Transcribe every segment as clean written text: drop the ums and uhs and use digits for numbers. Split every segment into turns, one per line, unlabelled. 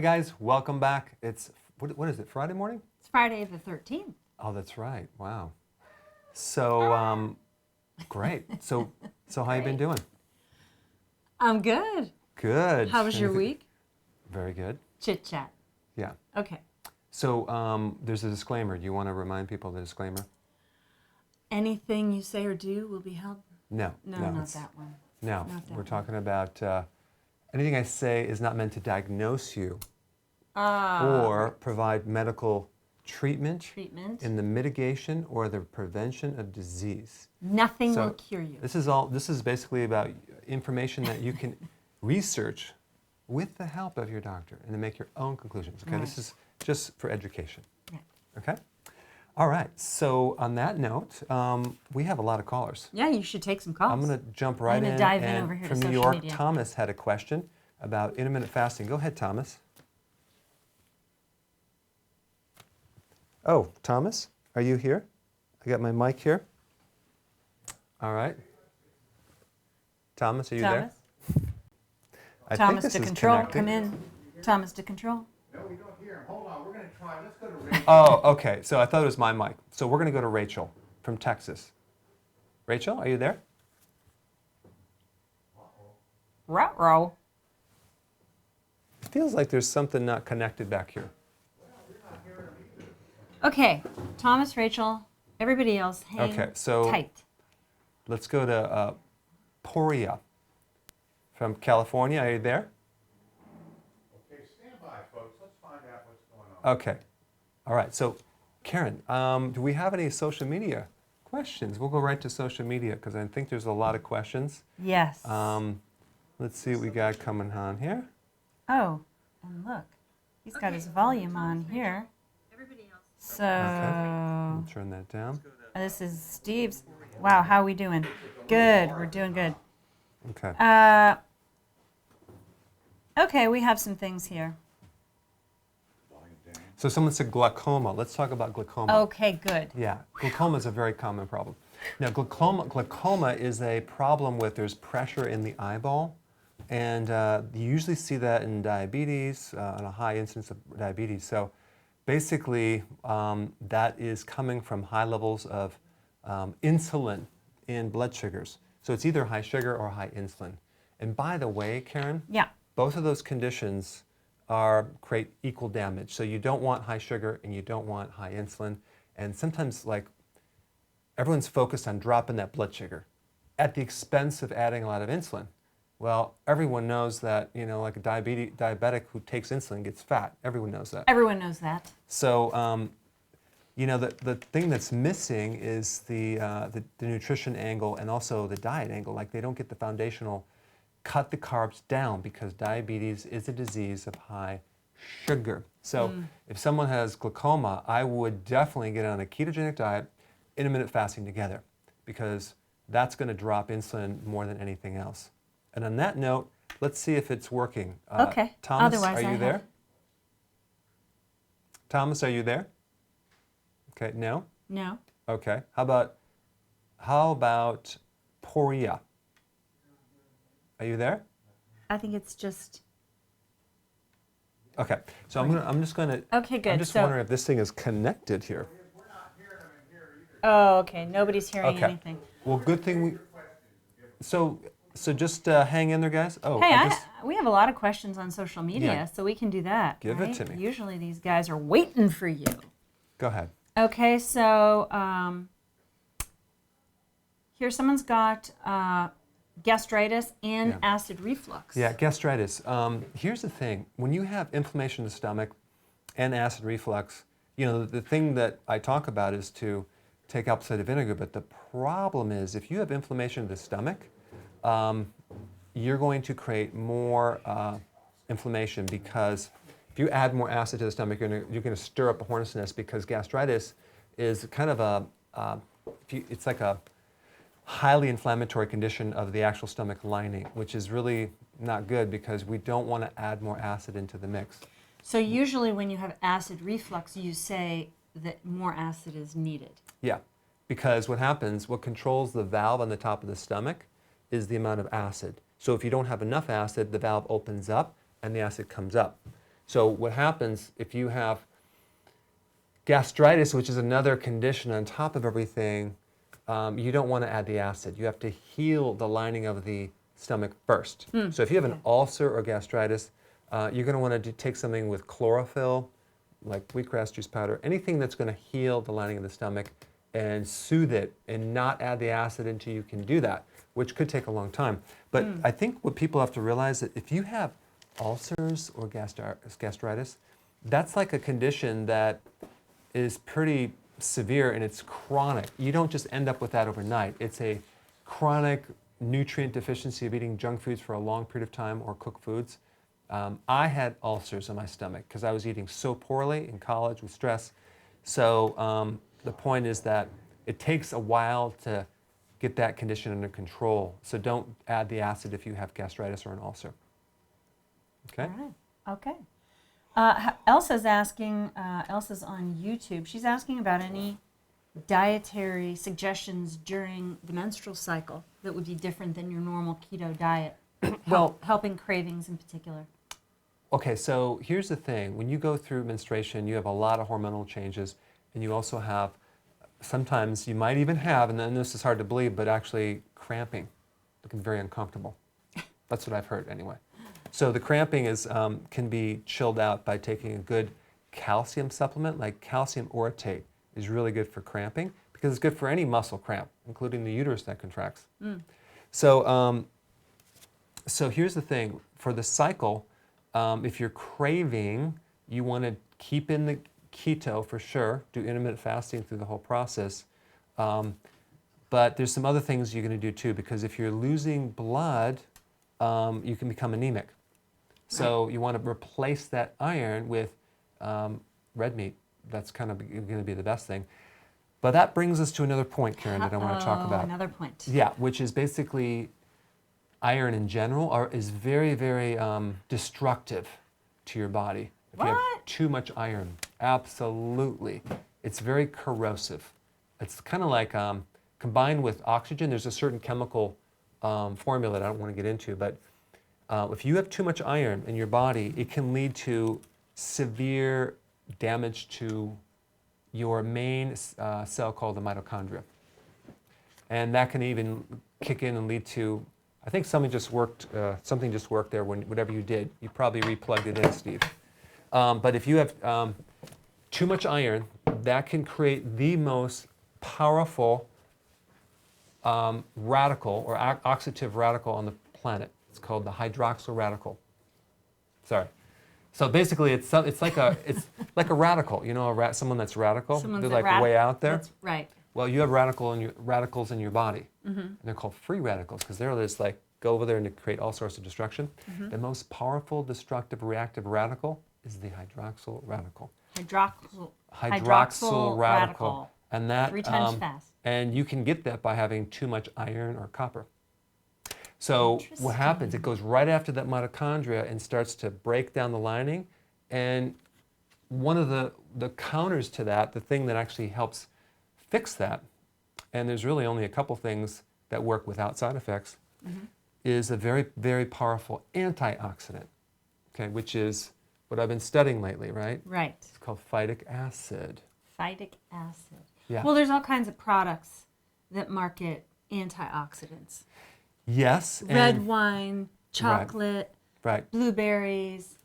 Hi guys, welcome back. It's, what is it, Friday morning?
It's Friday the 13th.
Oh, that's right. Wow. So, great. So how you been doing?
I'm good.
Good.
How was your week?
Very good.
Chit chat.
Yeah.
Okay.
So there's a disclaimer. Do you want to remind people of the disclaimer?
Anything you say or do will be held?
No.
No, not that one.
No.
Not that
We're talking about anything I say is not meant to diagnose you or provide medical treatment in the mitigation or the prevention of disease.
Nothing will cure you.
This is basically about information that you can research with the help of your doctor and then make your own conclusions. Okay, right. This is just for education.
Right.
Okay? All right, so on that note, we have a lot of callers.
Yeah, you should take some calls.
I'm going to jump right in.
Dive in over here
from
to
New
social
York,
media.
Thomas had a question about intermittent fasting. Go ahead, Thomas. Oh, Thomas, are you here? I got my mic here. All right. Thomas, are you there?
Thomas to control, come in. Thomas to control.
No, we don't hear him. Hold on, we're going to try. Let's go to Rachel.
Oh, okay. So I thought it was my mic. So we're going to go to Rachel from Texas. Rachel, are you there?
Ruh-roh.
It feels like there's something not connected back here.
Okay, Thomas, Rachel, everybody else, hang tight.
Let's go to Poria from California. Are you there?
Okay, stand by, folks. Let's find out what's going on.
Okay. All right. So, Karen, do we have any social media questions? We'll go right to social media because I think there's a lot of questions.
Yes.
Let's see what we got coming on here.
Oh, and look, he's got his volume on here. So,
I'll turn that down.
This is Steve's. Wow, how are we doing? Good, we're doing good.
Okay.
Okay, we have some things here.
So someone said glaucoma. Let's talk about glaucoma.
Okay, good.
Yeah, glaucoma is a very common problem. Now, glaucoma is a problem with there's pressure in the eyeball, and you usually see that in diabetes, on a high incidence of diabetes. So basically, that is coming from high levels of insulin in blood sugars. So it's either high sugar or high insulin. And by the way, Karen, both of those conditions create equal damage. So you don't want high sugar and you don't want high insulin. And sometimes, like, everyone's focused on dropping that blood sugar at the expense of adding a lot of insulin. Well, everyone knows that, you know, like a diabetic who takes insulin gets fat. Everyone knows that.
Everyone knows that.
So, you know, the thing that's missing is the nutrition angle and also the diet angle. Like, they don't get the foundational, cut the carbs down, because diabetes is a disease of high sugar. So if someone has glaucoma, I would definitely get on a ketogenic diet, intermittent fasting together, because that's going to drop insulin more than anything else. And on that note, let's see if it's working.
Okay.
Thomas,
Otherwise,
are you there? Thomas, are you there? Okay, no?
No.
Okay. How about Poria? Are you there?
I think it's just...
Okay. So I'm just going to...
Okay, good.
I'm just wondering if this thing is connected here.
We're not hearing them in here either.
Oh, okay. Nobody's hearing anything.
Well, good thing we... So just hang in there, guys. Oh,
hey, we have a lot of questions on social media, so we can do that.
Give it to me.
Usually these guys are waiting for you.
Go ahead.
Okay, so here someone's got gastritis and acid reflux.
Yeah, gastritis. Here's the thing. When you have inflammation in the stomach and acid reflux, you know, the thing that I talk about is to take apple cider vinegar, but the problem is if you have inflammation in the stomach, you're going to create more inflammation, because if you add more acid to the stomach, you're going to stir up a hornet's nest, because gastritis is kind of it's like a highly inflammatory condition of the actual stomach lining, which is really not good, because we don't want to add more acid into the mix.
So usually when you have acid reflux, you say that more acid is needed.
Yeah, because what controls the valve on the top of the stomach is the amount of acid. So if you don't have enough acid, the valve opens up and the acid comes up. So what happens if you have gastritis, which is another condition on top of everything, you don't want to add the acid. You have to heal the lining of the stomach first. So if you have an ulcer or gastritis, you're going to want to take something with chlorophyll, like wheatgrass juice powder, anything that's going to heal the lining of the stomach and soothe it and not add the acid until you can do that, which could take a long time. But I think what people have to realize that if you have ulcers or gastritis, that's like a condition that is pretty severe and it's chronic. You don't just end up with that overnight. It's a chronic nutrient deficiency of eating junk foods for a long period of time or cooked foods. I had ulcers in my stomach because I was eating so poorly in college with stress. So the point is that it takes a while to get that condition under control. So don't add the acid if you have gastritis or an ulcer. Okay?
All right. Okay. Elsa's asking, Elsa's on YouTube. She's asking about any dietary suggestions during the menstrual cycle that would be different than your normal keto diet, helping cravings in particular.
Okay, so here's the thing. When you go through menstruation, you have a lot of hormonal changes, and you also have, sometimes you might even have, and then this is hard to believe, but actually cramping, looking very uncomfortable. That's what I've heard anyway. So the cramping is, can be chilled out by taking a good calcium supplement, like calcium orotate is really good for cramping because it's good for any muscle cramp, including the uterus that contracts. So, so here's the thing. For the cycle, if you're craving, you want to keep in the keto for sure, do intermittent fasting through the whole process. But there's some other things you're going to do too, because if you're losing blood, you can become anemic. So you want to replace that iron with red meat. That's kind of going to be the best thing. But that brings us to another point, Karen, that I want to talk about.
Another point.
Yeah, which is basically iron in general is very, very destructive to your body. If you have too much iron, absolutely. It's very corrosive. It's kind of like combined with oxygen, there's a certain chemical formula that I don't want to get into, but if you have too much iron in your body, it can lead to severe damage to your main cell called the mitochondria. And that can even kick in and lead to, I think something just worked there when whatever you did. You probably replugged it in, Steve. But if you have too much iron, that can create the most powerful radical or oxidative radical on the planet. It's called the hydroxyl radical. Sorry. So basically, it's like a radical. You know, someone that's radical.
Someone's
They're like way out there.
That's right.
Well, you have radicals in your body, and they're called free radicals because they're just like go over there and create all sorts of destruction. The most powerful destructive reactive radical is the hydroxyl radical.
Hydroxyl radical.
And that
3 times fast.
And you can get that by having too much iron or copper. So what happens, it goes right after that mitochondria and starts to break down the lining. And one of the counters to that, the thing that actually helps fix that, and there's really only a couple things that work without side effects, is a very, very powerful antioxidant, okay, which is what I've been studying lately, right?
Right.
It's called phytic acid.
Phytic acid.
Yeah.
Well, there's all kinds of products that market antioxidants.
Yes.
Red wine, chocolate,
right.
blueberries,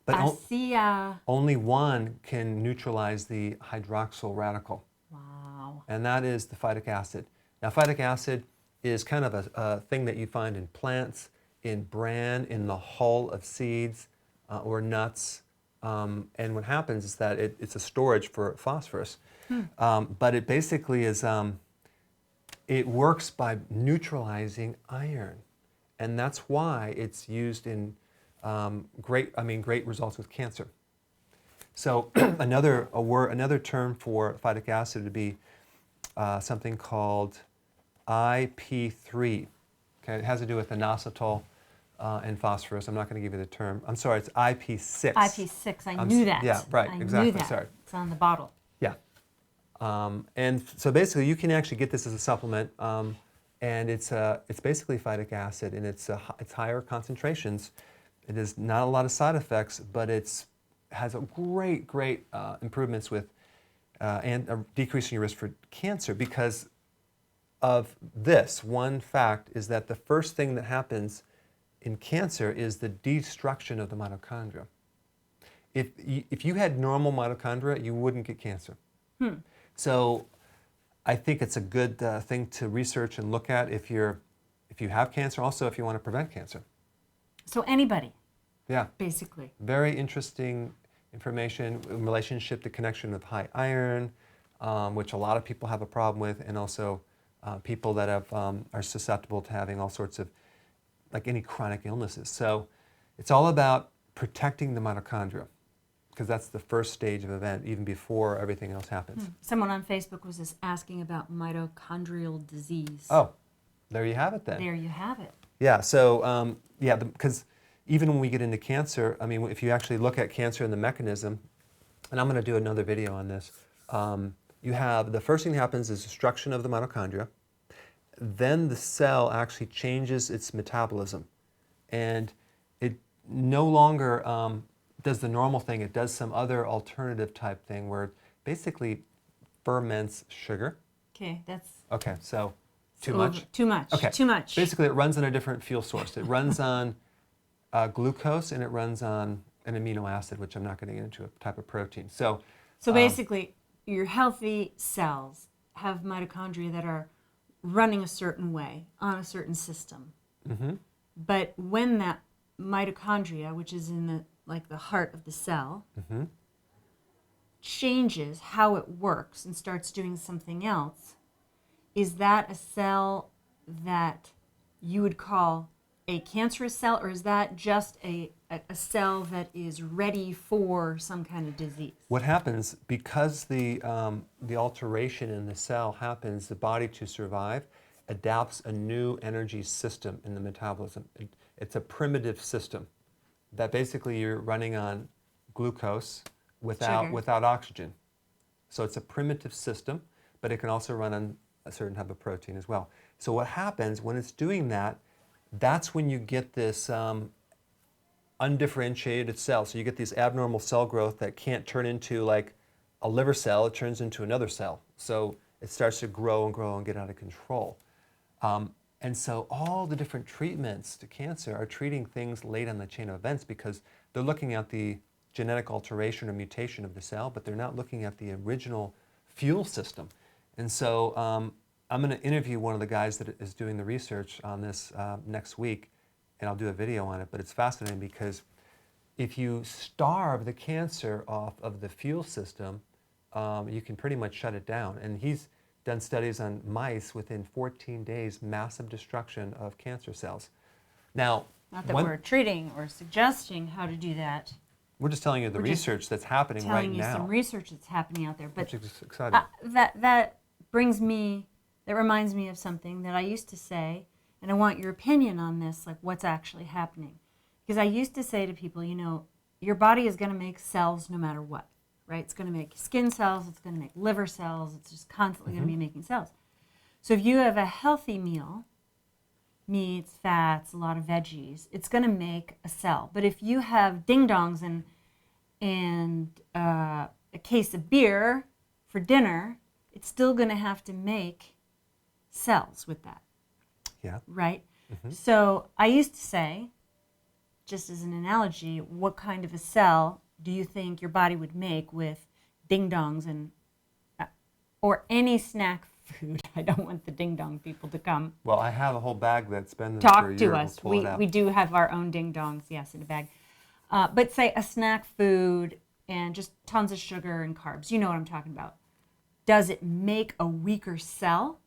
But
acai.
only one can neutralize the hydroxyl radical.
Wow.
And that is the phytic acid. Now, phytic acid is kind of a thing that you find in plants, in bran, in the hull of seeds or nuts. And what happens is that it's a storage for phosphorus. But it basically is, it works by neutralizing iron. And that's why it's used in great results with cancer. So another term for phytic acid would be something called IP3. Okay, it has to do with inositol and phosphorus. I'm not going to give you the term. I'm sorry, it's IP6.
IP6, I knew that.
Yeah, right,
I
exactly,
knew that.
sorry.
It's on the bottle.
Yeah. And so basically you can actually get this as a supplement, and it's basically phytic acid, and it's higher concentrations. It is not a lot of side effects, but it's has a great improvements with and decreasing your risk for cancer because of this. One fact is that the first thing that happens in cancer is the destruction of the mitochondria. If you had normal mitochondria, you wouldn't get cancer. So I think it's a good thing to research and look at if you have cancer, also if you want to prevent cancer.
So anybody,
Yeah.
basically.
Very interesting information in relationship to connection of high iron, which a lot of people have a problem with, and also people that are susceptible to having all sorts of, like any chronic illnesses. So it's all about protecting the mitochondria, because that's the first stage of event, even before everything else happens.
Someone on Facebook was just asking about mitochondrial disease.
Oh, there you have it then.
There you have it.
Yeah, so because even when we get into cancer, I mean, if you actually look at cancer and the mechanism, and I'm going to do another video on this, you have, the first thing that happens is destruction of the mitochondria. Then the cell actually changes its metabolism, and it no longer does the normal thing. It does some other alternative type thing where it basically ferments sugar.
Okay, that's
Okay, so too
so
much?
Too much.
Okay.
Too much.
Basically, it runs on a different fuel source. It runs on glucose, and it runs on an amino acid, which I'm not going to get into, a type of protein. So
basically, your healthy cells have mitochondria that are running a certain way on a certain system. But when that mitochondria, which is in the heart of the cell, changes how it works and starts doing something else, is that a cell that you would call a cancerous cell, or is that just a cell that is ready for some kind of disease?
what happens, because the alteration in the cell happens, the body, to survive, adapts a new energy system in the metabolism. It's a primitive system that basically you're running on glucose
Sugar.
without oxygen. So it's a primitive system, but it can also run on a certain type of protein as well. So what happens when it's doing that, that's when you get this undifferentiated cell. So you get this abnormal cell growth that can't turn into like a liver cell, it turns into another cell. So it starts to grow and grow and get out of control. And so all the different treatments to cancer are treating things late on the chain of events because they're looking at the genetic alteration or mutation of the cell, but they're not looking at the original fuel system. And so I'm going to interview one of the guys that is doing the research on this next week, and I'll do a video on it. But it's fascinating because if you starve the cancer off of the fuel system, you can pretty much shut it down. And he's done studies on mice within 14 days, massive destruction of cancer cells. Now,
Not that we're treating or suggesting how to do that.
we're just telling you the
We're just
research that's happening right
Telling you
now,
some research that's happening out there. But
which is exciting.
that reminds me of something that I used to say, and I want your opinion on this, like what's actually happening. Because I used to say to people, your body is going to make cells no matter what, right? It's going to make skin cells, it's going to make liver cells, it's just constantly going to be making cells. So if you have a healthy meal, meats, fats, a lot of veggies, it's going to make a cell. But if you have ding-dongs and a case of beer for dinner, it's still going to have to make cells with that,
Yeah.
right? So I used to say, just as an analogy, what kind of a cell do you think your body would make with ding-dongs and or any snack food? I don't want the ding-dong people to come
Well, I have a whole bag that's been there for a
talk
year.
to us.
We'll pull it out.
We do have our own ding-dongs, yes, in a bag. But say a snack food and just tons of sugar and carbs. You know what I'm talking about. Does it make a weaker cell?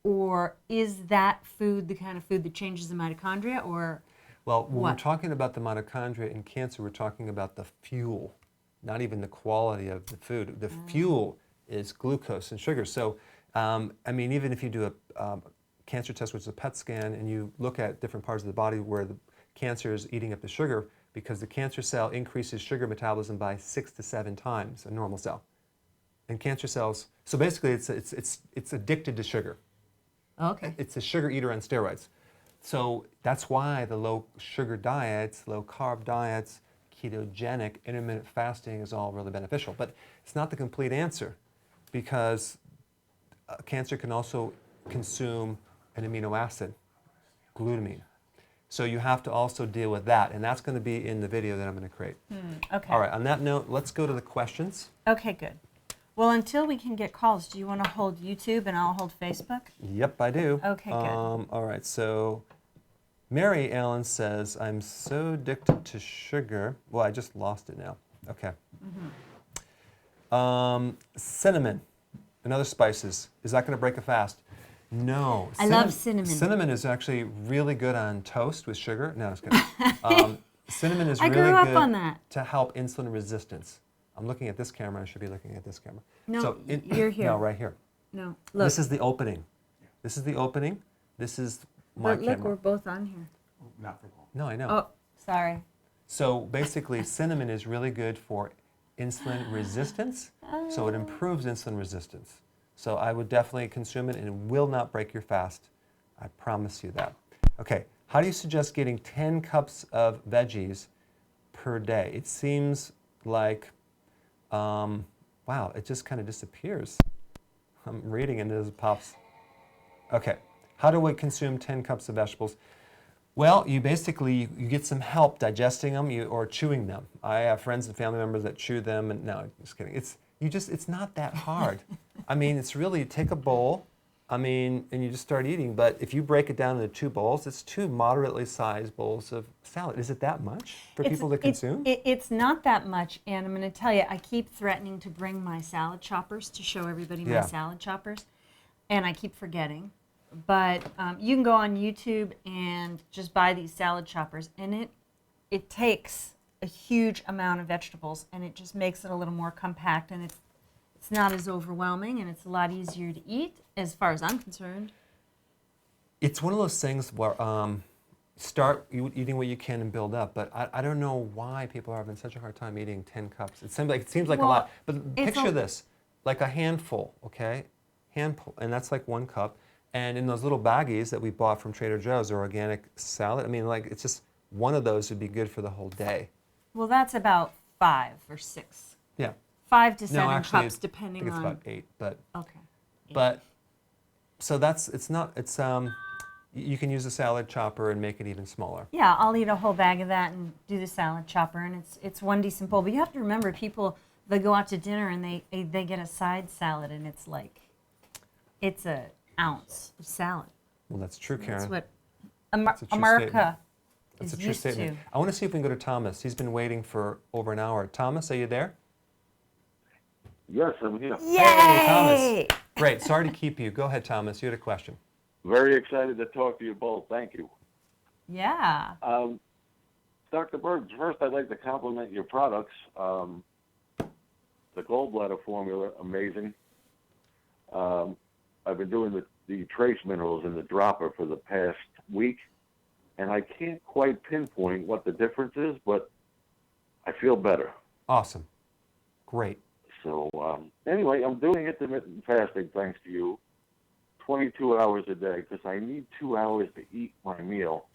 Or is that food the kind of food that changes the mitochondria? Or
Well, when
what?
we're talking about the mitochondria in cancer, we're talking about the fuel, not even the quality of the food. The fuel is glucose and sugar. So, I mean, even if you do a cancer test, which is a PET scan, and you look at different parts of the body where the cancer is eating up the sugar, because the cancer cell increases sugar metabolism by 6 to 7 times a normal cell. And cancer cells, so basically it's addicted to sugar.
okay,
It's a sugar eater on steroids. So that's why the low sugar diets, low carb diets, ketogenic, intermittent fasting is all really beneficial. But it's not the complete answer, because cancer can also consume an amino acid, glutamine. So you have to also deal with that, and that's going to be in the video that I'm going to create.
Okay.
All right, on that note, let's go to the questions.
Okay, good. Well, until we can get calls, do you want to hold YouTube and I'll hold Facebook?
Yep, I do.
Okay, good.
All right, so Mary Ellen says, I'm so addicted to sugar. Well, I just lost it now. Okay. Cinnamon and other spices. Is that going to break a fast? No.
I love cinnamon.
Cinnamon is actually really good on toast with sugar. No, just kidding. Cinnamon is
I
really
grew up
good
on that.
to help insulin resistance. I'm looking at this camera. I should be looking at this camera.
No, you're here.
No, right here.
No, look.
This is the opening. This is the opening. This is my
But look,
camera.
we're both on here.
Not for long.
No, I know.
Oh, sorry.
So basically, cinnamon is really good for insulin resistance. So it improves insulin resistance. So I would definitely consume it, and it will not break your fast. I promise you that. Okay, how do you suggest getting 10 cups of veggies per day? It seems like, wow, it just kind of disappears. I'm reading and it pops. Okay, how do we consume 10 cups of vegetables? Well, you basically, you get some help digesting them or chewing them. I have friends and family members that chew them, and no, just kidding. It's not that hard. I mean, it's really, you take a bowl, and you just start eating. But if you break it down into 2 bowls, it's 2 moderately sized bowls of salad. Is it that much for people to consume?
It's not that much, and I'm going to tell you, I keep threatening to bring my salad choppers to show everybody my salad choppers, and I keep forgetting. But you can go on YouTube and just buy these salad choppers, and it takes a huge amount of vegetables, and it just makes it a little more compact, and it's not as overwhelming, and it's a lot easier to eat, as far as I'm concerned.
It's one of those things where start eating what you can and build up. But I don't know why people are having such a hard time eating 10 cups. It seems like a lot. But picture this, like a handful, okay? Handful, and that's like 1 cup. And in those little baggies that we bought from Trader Joe's or organic salad, it's just one of those would be good for the whole day.
Well, that's about 5 or 6.
Yeah.
5 to 7
actually,
cups, depending
I think
on.
it's about 8, but
Okay. 8.
but so you can use a salad chopper and make it even smaller.
Yeah, I'll eat a whole bag of that and do the salad chopper, and it's one decent bowl. But you have to remember, people, they go out to dinner and they get a side salad, and it's an ounce of salad.
Well, that's true, Karen.
That's what
That's a true
America
statement. That's
is
a true
used
statement.
to.
I want to see if we can go to Thomas. He's been waiting for over an hour. Thomas, are you there?
Yes, I'm here.
Yay!
Hey, Thomas. Great. Sorry to keep you. Go ahead, Thomas. You had a question.
Very excited to talk to you both. Thank you.
Yeah.
Dr. Berg, first I'd like to compliment your products. The gallbladder formula, amazing. I've been doing the trace minerals in the dropper for the past week, and I can't quite pinpoint what the difference is, but I feel better.
Awesome. Great.
So anyway, I'm doing intermittent fasting thanks to you, 22 hours a day, because I need 2 hours to eat my meal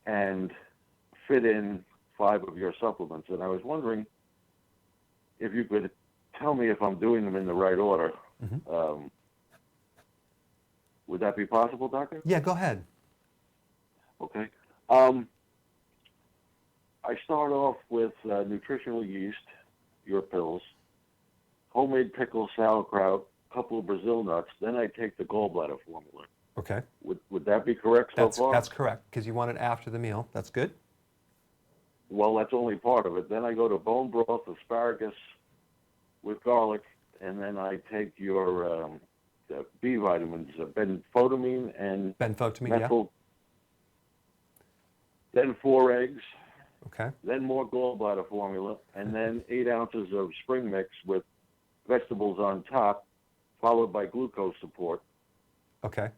and fit in 5 of your supplements. And I was wondering if you could tell me if I'm doing them in the right order.
Mm-hmm.
Would that be possible, Doctor?
Yeah, go ahead.
Okay. I start off with nutritional yeast, your pills, homemade pickles, sauerkraut, a couple of Brazil nuts. Then I take the gallbladder formula.
Okay.
Would that be correct so far?
That's correct, because you want it after the meal. That's good.
Well, that's only part of it. Then I go to bone broth, asparagus with garlic, and then I take your the B vitamins, benfotiamine and
Benfotiamine,
methyl. Then 4 eggs.
Okay.
Then more gallbladder formula, and then 8 ounces of spring mix with vegetables on top, followed by glucose support.
Okay.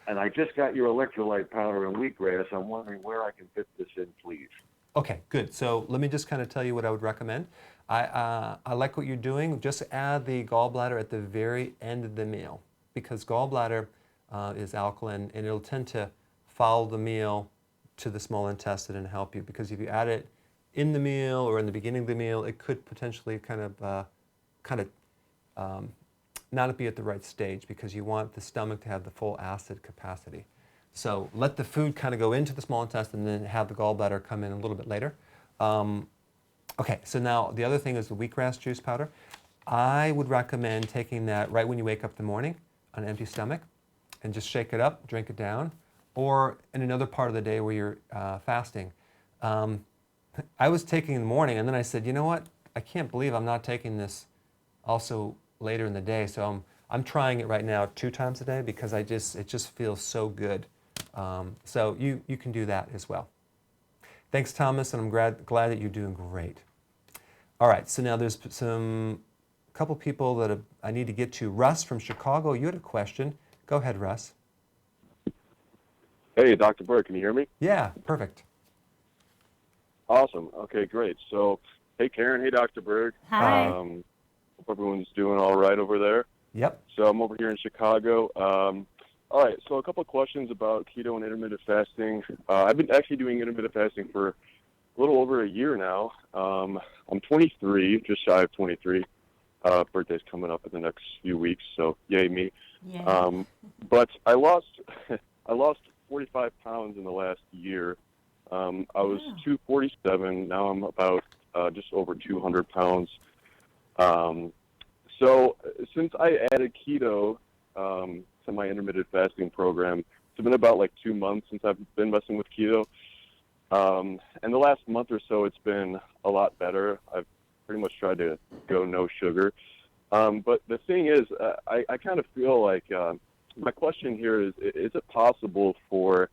And I just got your electrolyte powder and wheatgrass. I'm wondering where I can fit this in, please.
Okay, good. So let me just kind of tell you what I would recommend. I like what you're doing. Just add the gallbladder at the very end of the meal, because gallbladder is alkaline, and it'll tend to follow the meal to the small intestine and help you, because if you add it in the meal or in the beginning of the meal, it could potentially kind of not be at the right stage, because you want the stomach to have the full acid capacity. So let the food kind of go into the small intestine and then have the gallbladder come in a little bit later. Okay, so now the other thing is the wheatgrass juice powder. I would recommend taking that right when you wake up in the morning on an empty stomach and just shake it up, drink it down, or in another part of the day where you're fasting. I was taking it in the morning, and then I said, you know what? I can't believe I'm not taking this also later in the day. So I'm trying it right now 2 times a day, because it just feels so good. So you can do that as well. Thanks, Thomas, and I'm glad that you're doing great. All right, so now there's a couple people that I need to get to. Russ from Chicago, you had a question. Go ahead, Russ.
Hey, Dr. Berg, can you hear me?
Yeah, perfect.
Awesome. Okay, great. So, hey, Karen. Hey, Dr. Berg.
Hi.
Hope everyone's doing all right over there.
Yep.
So I'm over here in Chicago. All right, so a couple of questions about keto and intermittent fasting. I've been actually doing intermittent fasting for a little over a year now. I'm 23, just shy of 23. Birthday's coming up in the next few weeks, so yay me.
Yeah.
But I lost 45 pounds in the last year. I was 247. Now I'm about just over 200 pounds. So since I added keto to my intermittent fasting program, it's been about like 2 months since I've been messing with keto. And the last month or so, it's been a lot better. I've pretty much tried to go no sugar. But the thing is, I kind of feel like my question here is it possible for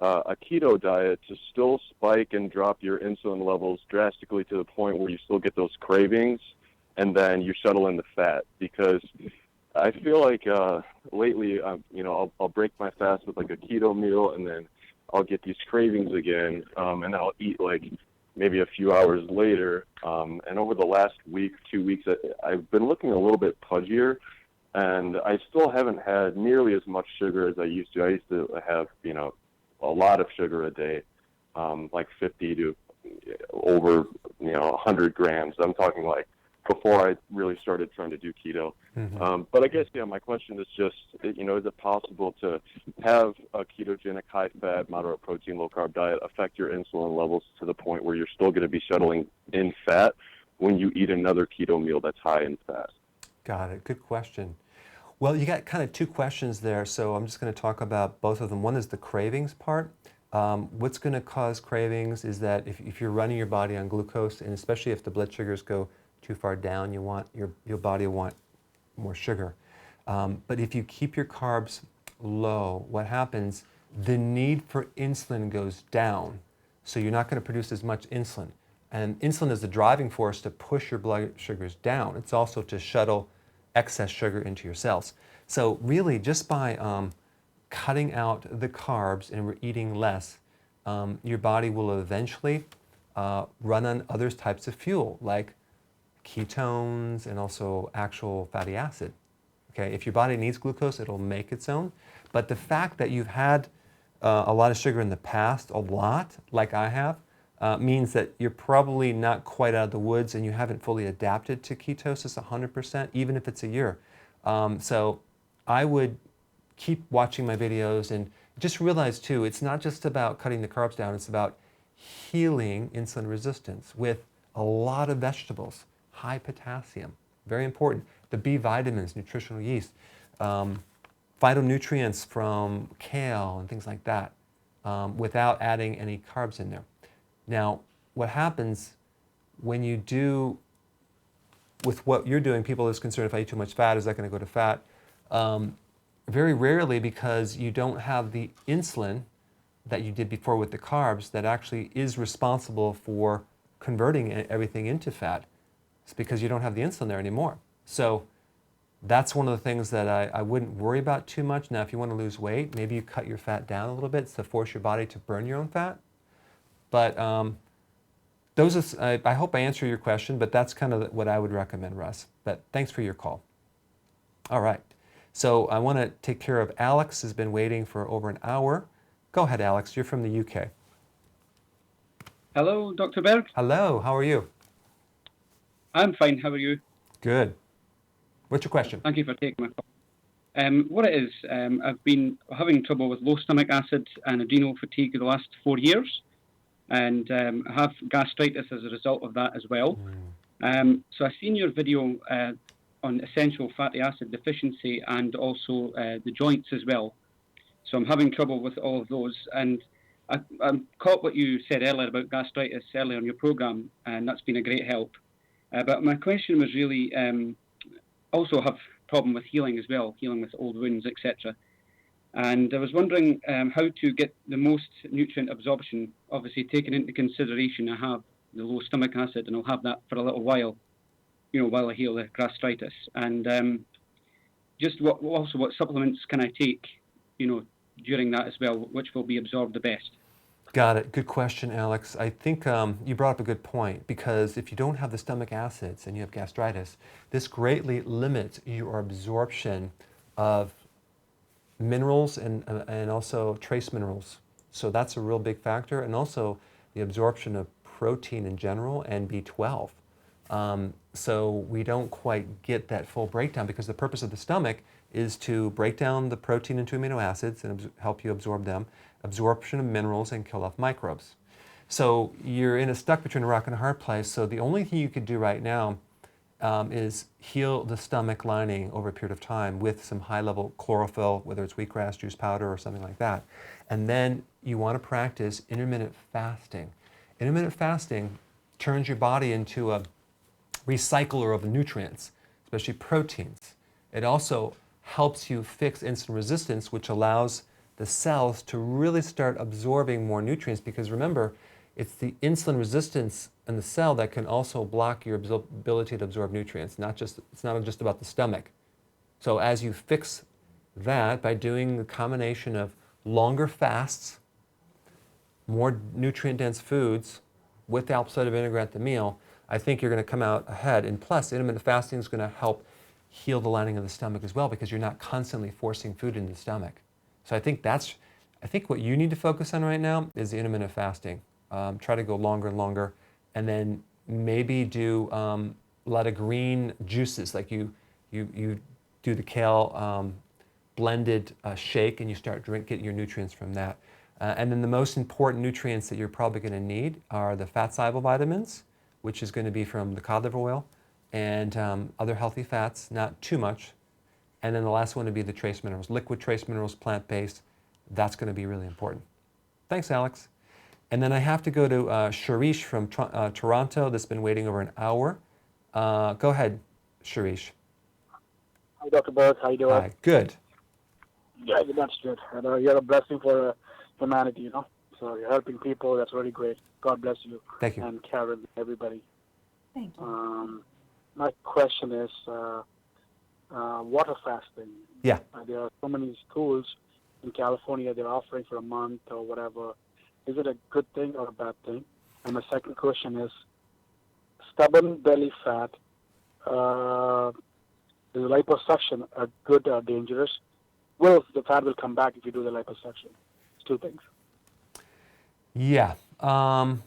a keto diet to still spike and drop your insulin levels drastically to the point where you still get those cravings and then you settle in the fat? Because I feel like lately, I'll break my fast with like a keto meal, and then I'll get these cravings again, and I'll eat like maybe a few hours later. And over the last week, 2 weeks, I've been looking a little bit pudgier, and I still haven't had nearly as much sugar as I used to. I used to have, a lot of sugar a day, like 50 to over, 100 grams. I'm talking like before I really started trying to do keto.
Mm-hmm.
But I guess, my question is just, is it possible to have a ketogenic, high-fat, moderate protein, low-carb diet affect your insulin levels to the point where you're still going to be settling in fat when you eat another keto meal that's high in fat?
Got it. Good question. Well, you got kind of 2 questions there, so I'm just going to talk about both of them. One is the cravings part. What's going to cause cravings is that if you're running your body on glucose, and especially if the blood sugars go too far down, your body will want more sugar. But if you keep your carbs low, what happens, the need for insulin goes down. So you're not going to produce as much insulin. And insulin is the driving force to push your blood sugars down. It's also to shuttle excess sugar into your cells. So really, just by cutting out the carbs and eating less, your body will eventually run on other types of fuel, like ketones and also actual fatty acid. Okay, if your body needs glucose, it'll make its own. But the fact that you've had a lot of sugar in the past, a lot, like I have, means that you're probably not quite out of the woods and you haven't fully adapted to ketosis 100%, even if it's a year. So I would keep watching my videos and just realize too, it's not just about cutting the carbs down, it's about healing insulin resistance with a lot of vegetables, high potassium, very important. The B vitamins, nutritional yeast, phytonutrients from kale and things like that, without adding any carbs in there. Now, what happens when you do, with what you're doing, people are concerned if I eat too much fat, is that going to go to fat? Very rarely, because you don't have the insulin that you did before with the carbs that actually is responsible for converting everything into fat. It's because you don't have the insulin there anymore. So that's one of the things that I wouldn't worry about too much. Now, if you want to lose weight, maybe you cut your fat down a little bit to force your body to burn your own fat. But I hope I answer your question, but that's kind of what I would recommend, Russ. But thanks for your call. All right. So I want to take care of Alex, has been waiting for over an hour. Go ahead, Alex. You're from the UK.
Hello, Dr. Berg.
Hello, how are you?
I'm fine. How are you?
Good. What's your question?
Thank you for taking my call. What it is, I've been having trouble with low stomach acid and adrenal fatigue the last 4 years, and I have gastritis as a result of that as well. So I've seen your video on essential fatty acid deficiency and also the joints as well. So I'm having trouble with all of those, and I caught what you said earlier about gastritis earlier on your program, and that's been a great help. But my question was really also have problem with healing as well, healing with old wounds, etc. And I was wondering how to get the most nutrient absorption. Obviously, taking into consideration I have the low stomach acid, and I'll have that for a little while, while I heal the gastritis. And just what supplements can I take, during that as well, which will be absorbed the best?
Got it. Good question, Alex. I think you brought up a good point, because if you don't have the stomach acids and you have gastritis, this greatly limits your absorption of minerals and also trace minerals. So that's a real big factor, and also the absorption of protein in general and B12. So we don't quite get that full breakdown, because the purpose of the stomach is to break down the protein into amino acids and help you absorb them, absorption of minerals, and kill off microbes. So you're stuck between a rock and a hard place. So the only thing you could do right now is heal the stomach lining over a period of time with some high-level chlorophyll, whether it's wheatgrass juice powder or something like that. And then you want to practice intermittent fasting. Intermittent fasting turns your body into a recycler of nutrients, especially proteins. It also helps you fix insulin resistance, which allows the cells to really start absorbing more nutrients, because remember, it's the insulin resistance in the cell that can also block your ability to absorb nutrients. It's not just about the stomach. So as you fix that by doing the combination of longer fasts, more nutrient-dense foods with the apple cider vinegar at the meal, I think you're going to come out ahead. And plus, intermittent fasting is going to help heal the lining of the stomach as well, because you're not constantly forcing food into the stomach. So I think what you need to focus on right now is the intermittent fasting. Try to go longer and longer, and then maybe do a lot of green juices, like you do the kale blended shake, and you start getting your nutrients from that. And then the most important nutrients that you're probably going to need are the fat-soluble vitamins, which is going to be from the cod liver oil, and other healthy fats, not too much. And then the last one would be the trace minerals, liquid trace minerals, plant-based. That's going to be really important. Thanks, Alex. And then I have to go to Sharish from Toronto that's been waiting over an hour. Go ahead, Sharish.
Hi, Dr. Berg. How you doing?
Hi. Good.
Yeah, that's good. You're a blessing for humanity, So you're helping people. That's really great. God bless you.
Thank you.
And Karen, everybody.
Thank you.
My question is water fasting.
Yeah.
There are so many schools in California they're offering for a month or whatever. Is it a good thing or a bad thing? And my second question is, stubborn belly fat, is liposuction a good or dangerous? Well, the fat will come back if you do the liposuction. It's two things.
Yeah. I'm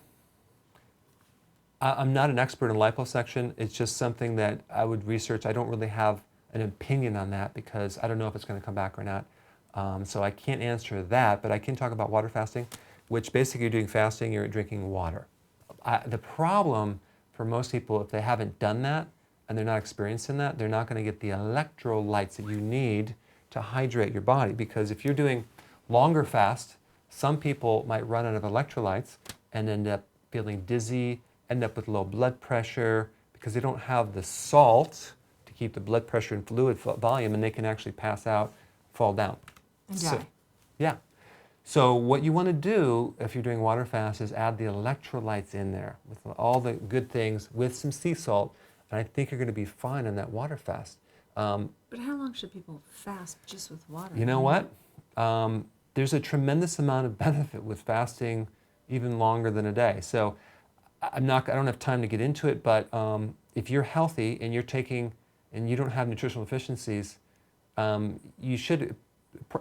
not an expert in liposuction. It's just something that I would research. I don't really have an opinion on that, because I don't know if it's going to come back or not. So I can't answer that, but I can talk about water fasting, which basically you're doing fasting, you're drinking water. The problem for most people, if they haven't done that and they're not experienced in that, they're not going to get the electrolytes that you need to hydrate your body. Because if you're doing longer fast, some people might run out of electrolytes and end up feeling dizzy, end up with low blood pressure, because they don't have the salt to keep the blood pressure and fluid volume, and they can actually pass out, fall down.
And
So,
die.
yeah. So what you want to do if you're doing water fast is add the electrolytes in there with all the good things, with some sea salt, and I think you're going to be fine on that water fast.
But how long should people fast just with water?
You know what? There's a tremendous amount of benefit with fasting even longer than a day. So I don't have time to get into it, but if you're healthy and you're taking, and you don't have nutritional deficiencies, you should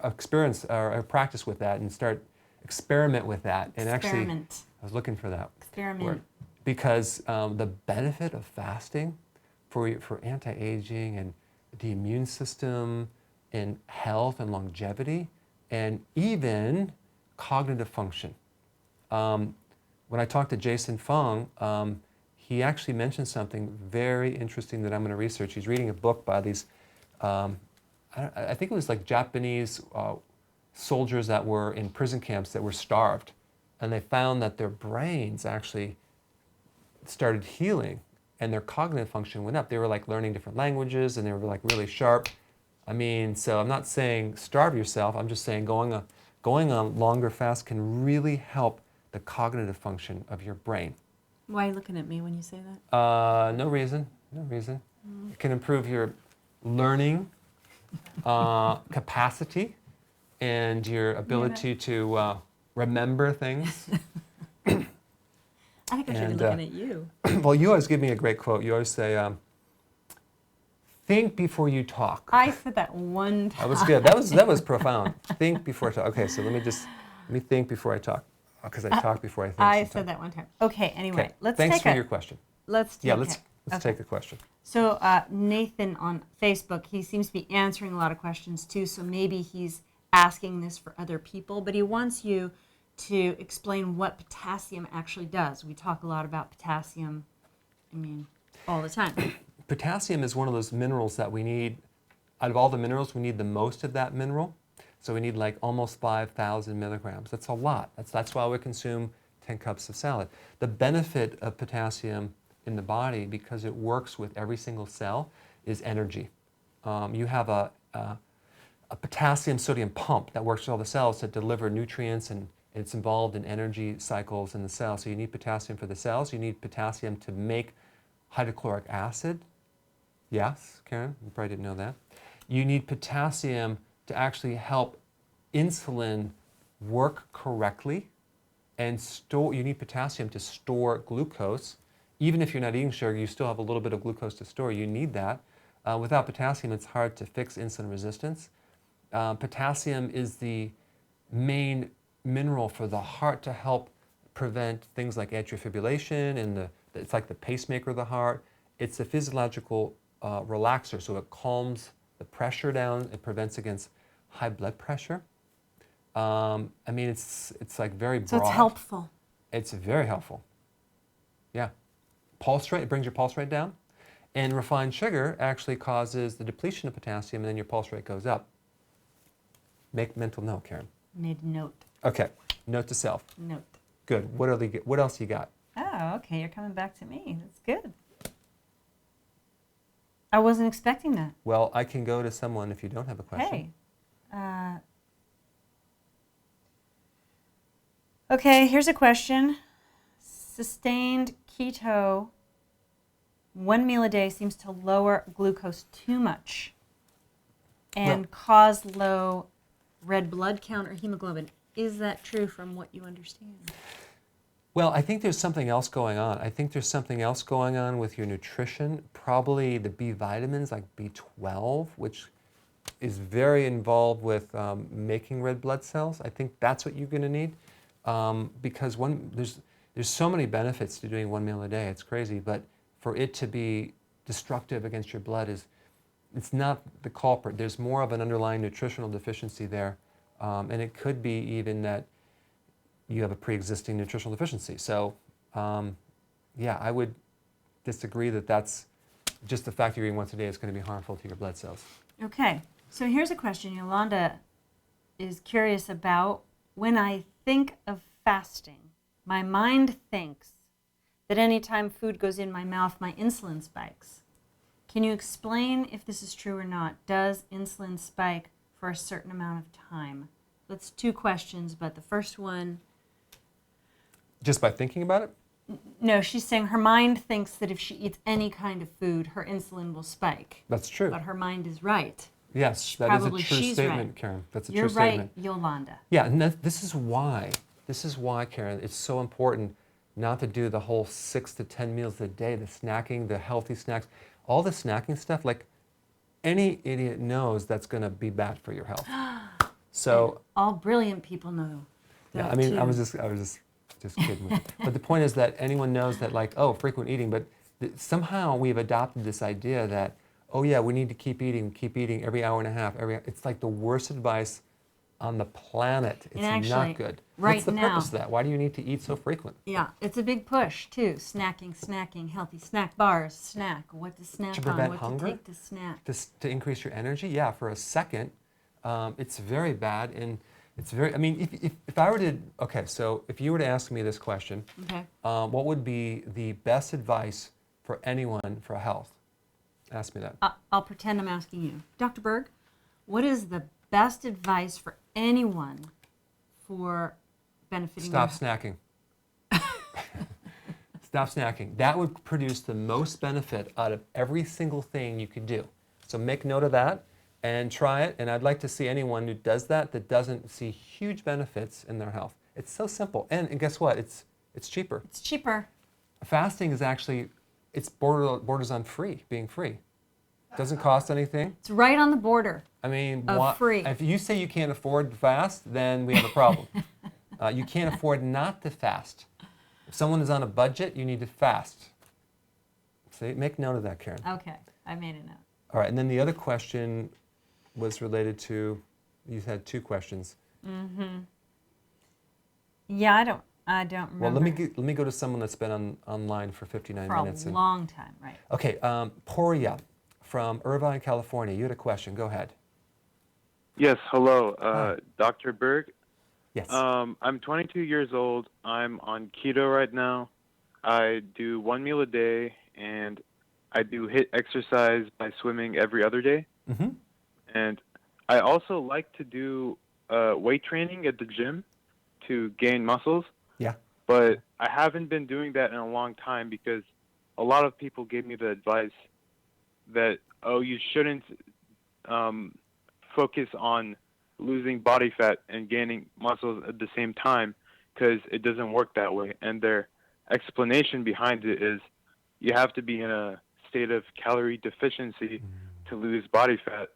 experience or practice with that and experiment with that. And
Experiment.
I was looking for that
Experiment.
word. Because the benefit of fasting for anti-aging and the immune system and health and longevity and even cognitive function. When I talked to Jason Fung, he actually mentioned something very interesting that I'm going to research. He's reading a book by these, I think it was like Japanese soldiers that were in prison camps that were starved. And they found that their brains actually started healing and their cognitive function went up. They were like learning different languages and they were like really sharp. I mean, so I'm not saying starve yourself. I'm just saying going on longer fasts can really help the cognitive function of your brain.
Why are you looking at me when you say that?
No reason. It can improve your learning capacity and your ability to remember things.
I think I should be looking at you.
Well, you always give me a great quote. You always say, think before you talk.
I said that one time.
That was good. That was profound. Think before I talk. Okay, so let me think before I talk, because I talk before I think.
I said that one time. Okay, anyway,
Okay.
let's
Thanks
take
for
a,
your question.
let's take
Yeah, let's
okay.
take the question.
So Nathan on Facebook, he seems to be answering a lot of questions too, so maybe he's asking this for other people, but he wants you to explain what potassium actually does. We talk a lot about potassium, all the time.
Potassium is one of those minerals that we need. Out of all the minerals, we need the most of that mineral. So we need like almost 5,000 milligrams. That's a lot. That's why we consume 10 cups of salad. The benefit of potassium in the body, because it works with every single cell, is energy. You have a potassium sodium pump that works with all the cells to deliver nutrients, and it's involved in energy cycles in the cell. So you need potassium for the cells. You need potassium to make hydrochloric acid. Yes, Karen, you probably didn't know that. You need potassium to actually help insulin work correctly and store. You need potassium to store glucose. Even if you're not eating sugar, you still have a little bit of glucose to store. You need that. Without potassium, it's hard to fix insulin resistance. Potassium is the main mineral for the heart to help prevent things like atrial fibrillation, and it's like the pacemaker of the heart. It's a physiological relaxer, so it calms the pressure down. It prevents against high blood pressure. It's like very broad.
So it's helpful.
It's very helpful. Yeah. Pulse rate, it brings your pulse rate down. And refined sugar actually causes the depletion of potassium, and then your pulse rate goes up. Make mental note, Karen.
Made note.
Okay. Note to self.
Note.
Good. What else you got?
Oh, okay, you're coming back to me. That's good. I wasn't expecting that.
Well, I can go to someone if you don't have a question.
Hey. Okay, here's a question. Sustained keto, 1 meal a day seems to lower glucose too much and cause low red blood count or hemoglobin. Is that true from what you understand?
Well, I think there's something else going on. I think there's something else going on with your nutrition, probably the B vitamins like B12, which is very involved with making red blood cells. I think that's what you're going to need because there's so many benefits to doing 1 meal a day. It's crazy, but for it to be destructive against your blood it's not the culprit. There's more of an underlying nutritional deficiency there, and it could be even that you have a pre-existing nutritional deficiency. So, I would disagree that that's just the fact you're eating once a day is going to be harmful to your blood cells.
Okay, so here's a question Yolanda is curious about. When I think of fasting, my mind thinks that anytime food goes in my mouth, my insulin spikes. Can you explain if this is true or not? Does insulin spike for a certain amount of time? That's 2 questions, but the first one...
Just by thinking about it?
No, she's saying her mind thinks that if she eats any kind of food, her insulin will spike.
That's true.
But her mind is right.
Yes, that is a
Probably
true
she's
statement,
right.
Karen. That's a
You're
true
right,
statement.
Yolanda.
Yeah, and this is why, Karen, it's so important not to do the whole 6 to 10 meals a day, the snacking, the healthy snacks, all the snacking stuff. Like any idiot knows that's going to be bad for your health. So
all brilliant people know.
yeah,
that too.
I was just just kidding with you. But the point is that anyone knows that, like, oh, frequent eating, but somehow we've adopted this idea that, oh yeah, we need to keep eating every hour and a half. It's like the worst advice on the planet. It's
actually,
not good.
right
What's the
now-
purpose of that? Why do you need to eat so frequent?
Yeah, it's a big push too. Snacking, healthy snack bars, snack. What to snack
To
on?
prevent
What
hunger?
to take to snack?
To increase your energy? Yeah, for a second. It's very bad, and it's very, I mean, if I were to, okay, so if you were to ask me this question,
Okay.
what would be the best advice for anyone for health? Ask me that.
I'll pretend I'm asking you, Dr. Berg. What is the best advice for anyone for benefiting?
Stop snacking. Stop snacking. That would produce the most benefit out of every single thing you could do. So make note of that and try it. And I'd like to see anyone who does that doesn't see huge benefits in their health. It's so simple. And guess what? It's cheaper.
It's cheaper.
Fasting is actually, it's borders on free, being free. Doesn't cost anything.
It's right on the border.
I mean,
Of free.
If you say you can't afford to fast, then we have a problem. You can't afford not to fast. If someone is on a budget, you need to fast. See, make note of that, Karen.
Okay, I made a note.
All right, and then the other question was related to, you had two questions.
Yeah, I don't remember.
Well, let me go to someone that's been online for 59
for
minutes.
a long time, right?
Okay, Poria from Irvine, California. You had a question. Go ahead.
Yes, hello, Dr. Berg.
Yes.
I'm 22 years old. I'm on keto right now. I do 1 meal a day, and I do HIIT exercise by swimming every other day.
Mm-hmm.
And I also like to do weight training at the gym to gain muscles.
Yeah.
But I haven't been doing that in a long time because a lot of people gave me the advice that, oh, you shouldn't focus on losing body fat and gaining muscles at the same time because it doesn't work that way. And their explanation behind it is you have to be in a state of calorie deficiency to lose body fat,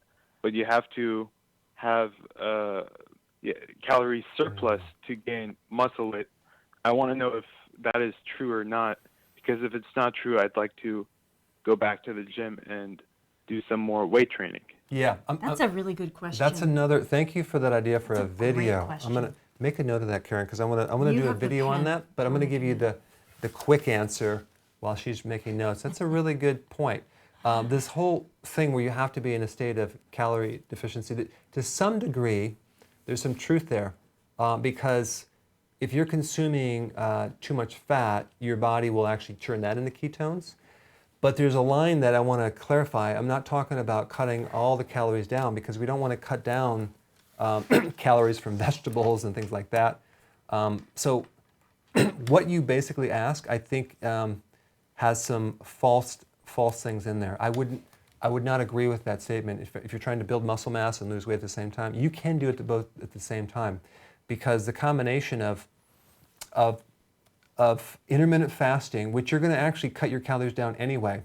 but you have to have calorie surplus to gain muscle weight. I want to know if that is true or not, because if it's not true, I'd like to go back to the gym and do some more weight training.
Yeah.
That's a really good question.
That's another, thank you for that idea for
That's
a
a great
video.
question.
I'm going to make a note of that, Karen, because I'm going to
You
do a
have the
video on
pen.
that, but I'm going to give you the quick answer while she's making notes. That's a really good point. This whole thing where you have to be in a state of calorie deficiency, to some degree, there's some truth there, because if you're consuming too much fat, your body will actually turn that into ketones. But there's a line that I want to clarify. I'm not talking about cutting all the calories down, because we don't want to cut down calories from vegetables and things like that. So what you basically ask, I think, has some false things in there. I would not agree with that statement. If you're trying to build muscle mass and lose weight at the same time, you can do it both at the same time, because the combination of intermittent fasting, which you're going to actually cut your calories down anyway,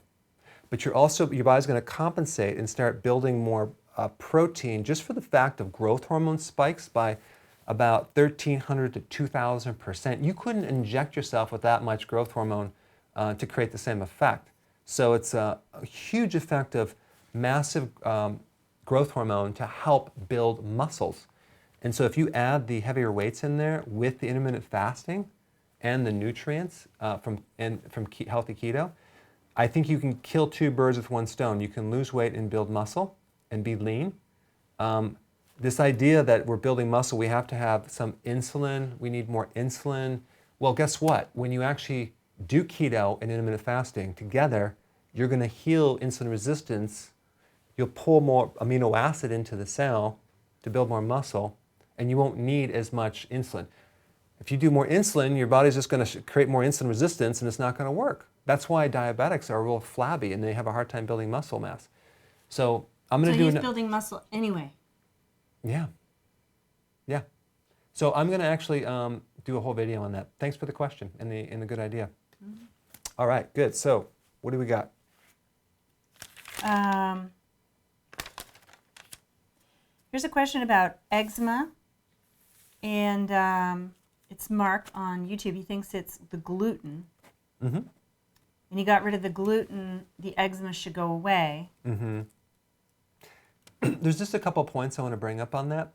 but your body's going to compensate and start building more protein just for the fact of growth hormone spikes by about 1,300 to 2,000%. You couldn't inject yourself with that much growth hormone to create the same effect. So it's a huge effect of massive growth hormone to help build muscles. And so if you add the heavier weights in there with the intermittent fasting and the nutrients from healthy keto, I think you can kill two birds with one stone. You can lose weight and build muscle and be lean. This idea that we're building muscle, we have to have some insulin, we need more insulin. Well, guess what? When you actually do keto and intermittent fasting together, you're going to heal insulin resistance. You'll pull more amino acid into the cell to build more muscle, and you won't need as much insulin. If you do more insulin, your body's just going to create more insulin resistance, and it's not going to work. That's why diabetics are real flabby, and they have a hard time building muscle mass. So I'm going to do
he's building muscle anyway.
Yeah. Yeah. So I'm going to actually do a whole video on that. Thanks for the question and the good idea. Mm-hmm. All right, good. So what do we got?
Here's a question about eczema, and It's Mark on YouTube. He thinks it's the gluten.
Mm-hmm.
And he got rid of the gluten. The eczema should go away.
Mm-hmm. There's just a couple points I want to bring up on that.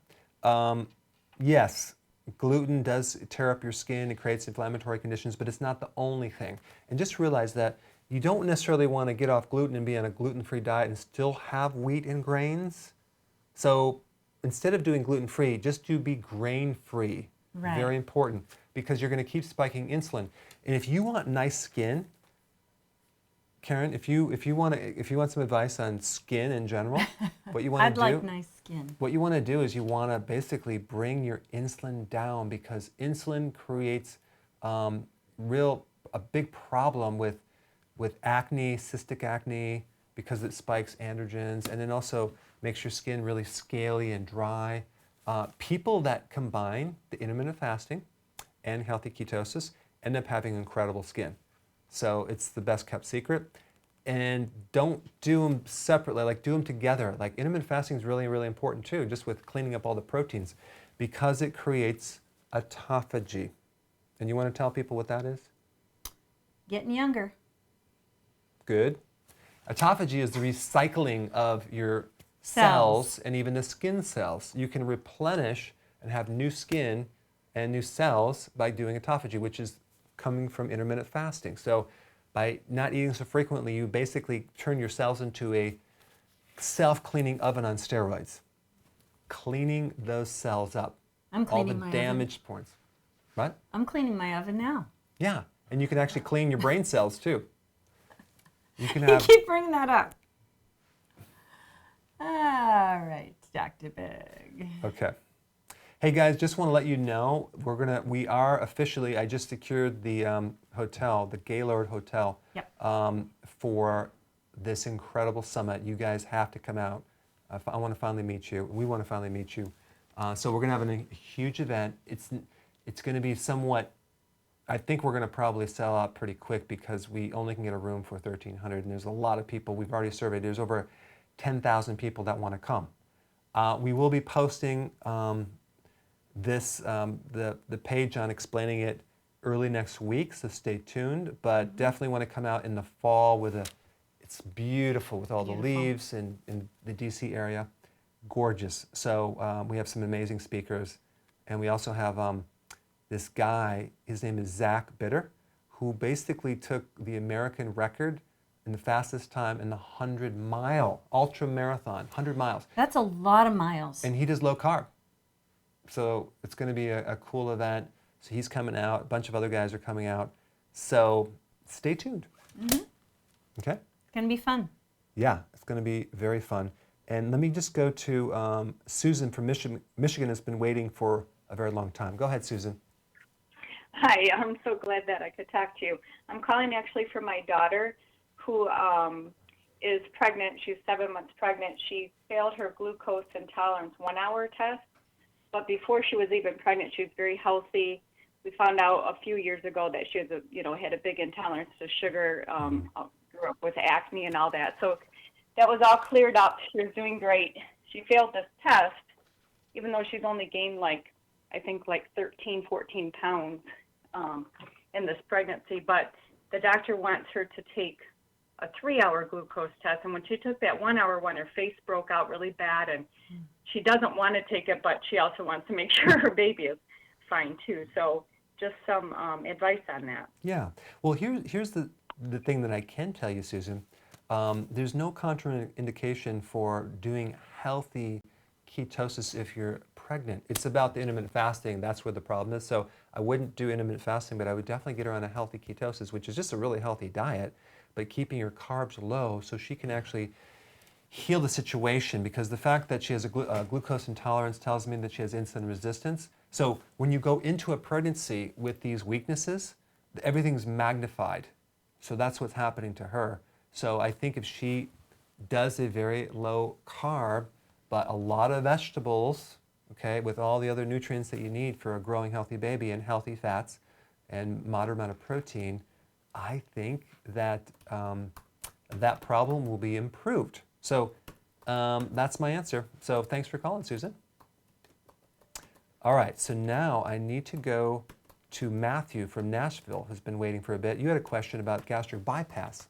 Yes, gluten does tear up your skin. It creates inflammatory conditions, but it's not the only thing. And just realize that you don't necessarily want to get off gluten and be on a gluten-free diet and still have wheat and grains. So instead of doing gluten-free, just be grain-free.
Right.
Very important, because you're going to keep spiking insulin. And if you want nice skin, Karen, if you want some advice on skin in general, what you want to
I'd
do,
like nice skin.
what you want to do is you want to basically bring your insulin down, because insulin creates a big problem with acne, cystic acne, because it spikes androgens, and then also makes your skin really scaly and dry. People that combine the intermittent fasting and healthy ketosis end up having incredible skin. So it's the best kept secret. And don't do them separately, like do them together. Like intermittent fasting is really, really important too, just with cleaning up all the proteins, because it creates autophagy. And you want to tell people what that is?
Getting younger.
Good. Autophagy is the recycling of your cells and even the skin cells. You can replenish and have new skin and new cells by doing autophagy, which is coming from intermittent fasting. So by not eating so frequently, you basically turn your cells into a self-cleaning oven on steroids, cleaning those cells up.
I'm cleaning
all
my
the
oven.
damaged points. What?
I'm cleaning my oven now.
Yeah, and you can actually clean your brain cells too. You can
You
have.
keep bringing that up. All right, Dr. Berg.
Okay. Hey guys, just want to let you know we are officially. I just secured the hotel, the Gaylord Hotel,
Yep.
for this incredible summit. You guys have to come out. I want to finally meet you. We want to finally meet you. So we're going to have a huge event. It's going to be somewhat. I think we're going to probably sell out pretty quick, because we only can get a room for 1,300, and there's a lot of people. We've already surveyed. There's over 10,000 people that want to come. We will be posting the page on explaining it early next week, so stay tuned. But definitely want to come out in the fall it's beautiful with all the leaves in the DC area, gorgeous. So we have some amazing speakers, and we also have this guy. His name is Zach Bitter, who basically took the American record in the fastest time in the 100-mile ultra marathon, 100 miles.
That's a lot of miles.
And he does low carb. So it's going to be a cool event. So he's coming out. A bunch of other guys are coming out. So stay tuned.
Mm-hmm.
Okay?
It's going to be fun.
Yeah, it's going to be very fun. And let me just go to Susan from Michigan has been waiting for a very long time. Go ahead, Susan.
Hi, I'm so glad that I could talk to you. I'm calling actually for my daughter, who is pregnant. She's 7 months pregnant. She failed her glucose intolerance 1-hour test, but before she was even pregnant, she was very healthy. We found out a few years ago that she was had a big intolerance to sugar, grew up with acne and all that. So that was all cleared up. She was doing great. She failed this test, even though she's only gained like 13, 14 pounds in this pregnancy. But the doctor wants her to take a 3-hour glucose test. And when she took that 1-hour one, her face broke out really bad. And she doesn't want to take it, but she also wants to make sure her baby is fine too. So just some advice on that.
Yeah. Well, here's the thing that I can tell you, Susan. There's no contraindication for doing healthy ketosis if you're pregnant. It's about the intermittent fasting. That's where the problem is. So I wouldn't do intermittent fasting, but I would definitely get her on a healthy ketosis, which is just a really healthy diet, but keeping your carbs low so she can actually heal the situation, because the fact that she has a glucose intolerance tells me that she has insulin resistance. So when you go into a pregnancy with these weaknesses, everything's magnified. So that's what's happening to her. So I think if she does a very low carb, but a lot of vegetables, okay, with all the other nutrients that you need for a growing healthy baby, and healthy fats and moderate amount of protein, I think that that problem will be improved. So that's my answer. So thanks for calling, Susan. All right, so now I need to go to Matthew from Nashville, who's been waiting for a bit. You had a question about gastric bypass.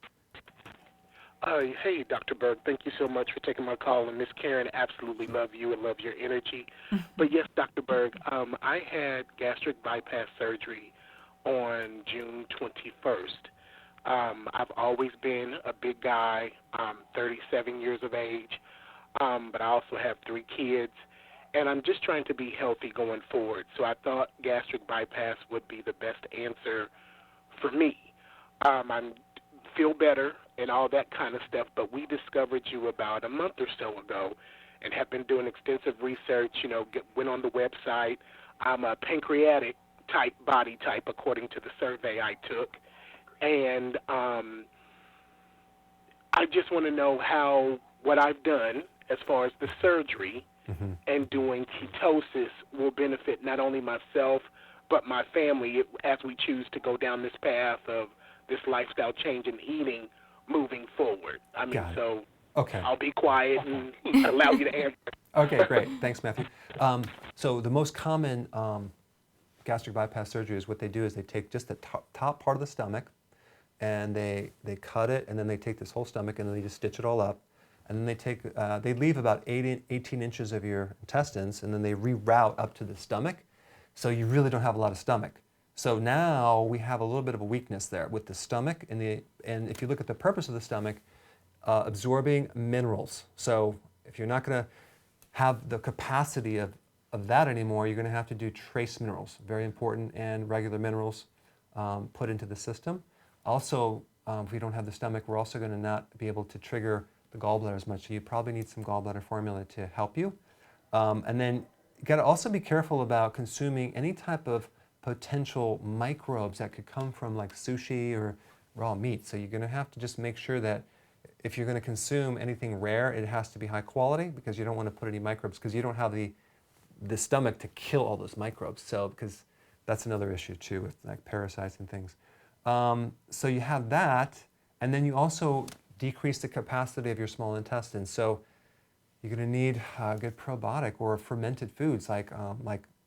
Hey, Dr. Berg, thank you so much for taking my call. And Miss Karen, absolutely love you and love your energy. But yes, Dr. Berg, I had gastric bypass surgery on June 21st. I've always been a big guy. I'm 37 years of age, but I also have 3 kids. And I'm just trying to be healthy going forward. So I thought gastric bypass would be the best answer for me. I feel better and all that kind of stuff, but we discovered you about a month or so ago and have been doing extensive research, went on the website. I'm a pancreatic type body type according to the survey I took. And I just want to know how what I've done as far as the surgery and doing ketosis will benefit not only myself but my family as we choose to go down this path of this lifestyle change in eating moving forward. I mean, so
Okay.
I'll be quiet and allow you to answer.
Okay, great. Thanks, Matthew. So the most common gastric bypass surgery is what they do is they take just the top part of the stomach and they cut it, and then they take this whole stomach and then they just stitch it all up. And then they leave about 18 inches of your intestines, and then they reroute up to the stomach. So you really don't have a lot of stomach. So now we have a little bit of a weakness there with the stomach, and if you look at the purpose of the stomach, absorbing minerals. So if you're not going to have the capacity of that anymore, you're going to have to do trace minerals, very important, and regular minerals put into the system. Also, if we don't have the stomach, we're also going to not be able to trigger the gallbladder as much. So you probably need some gallbladder formula to help you. And then you got to also be careful about consuming any type of potential microbes that could come from like sushi or raw meat. So you're going to have to just make sure that if you're going to consume anything rare, it has to be high quality, because you don't want to put any microbes, because you don't have the stomach to kill all those microbes. So because that's another issue too with like parasites and things. So you have that, and then you also decrease the capacity of your small intestine. So you're going to need a good probiotic or fermented foods like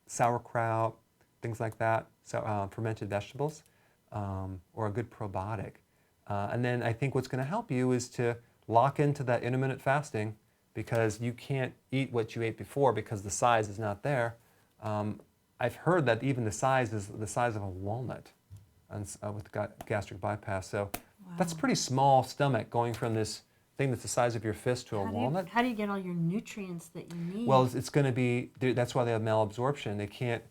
sauerkraut, things like that, so, fermented vegetables, or a good probiotic. And then I think what's going to help you is to lock into that intermittent fasting, because you can't eat what you ate before because the size is not there. I've heard that even the size is the size of a walnut with gastric bypass. So that's a pretty small stomach, going from this thing that's the size of your fist to a walnut.
How do you get all your nutrients that you need?
Well, it's going to be, that's why they have malabsorption. They can't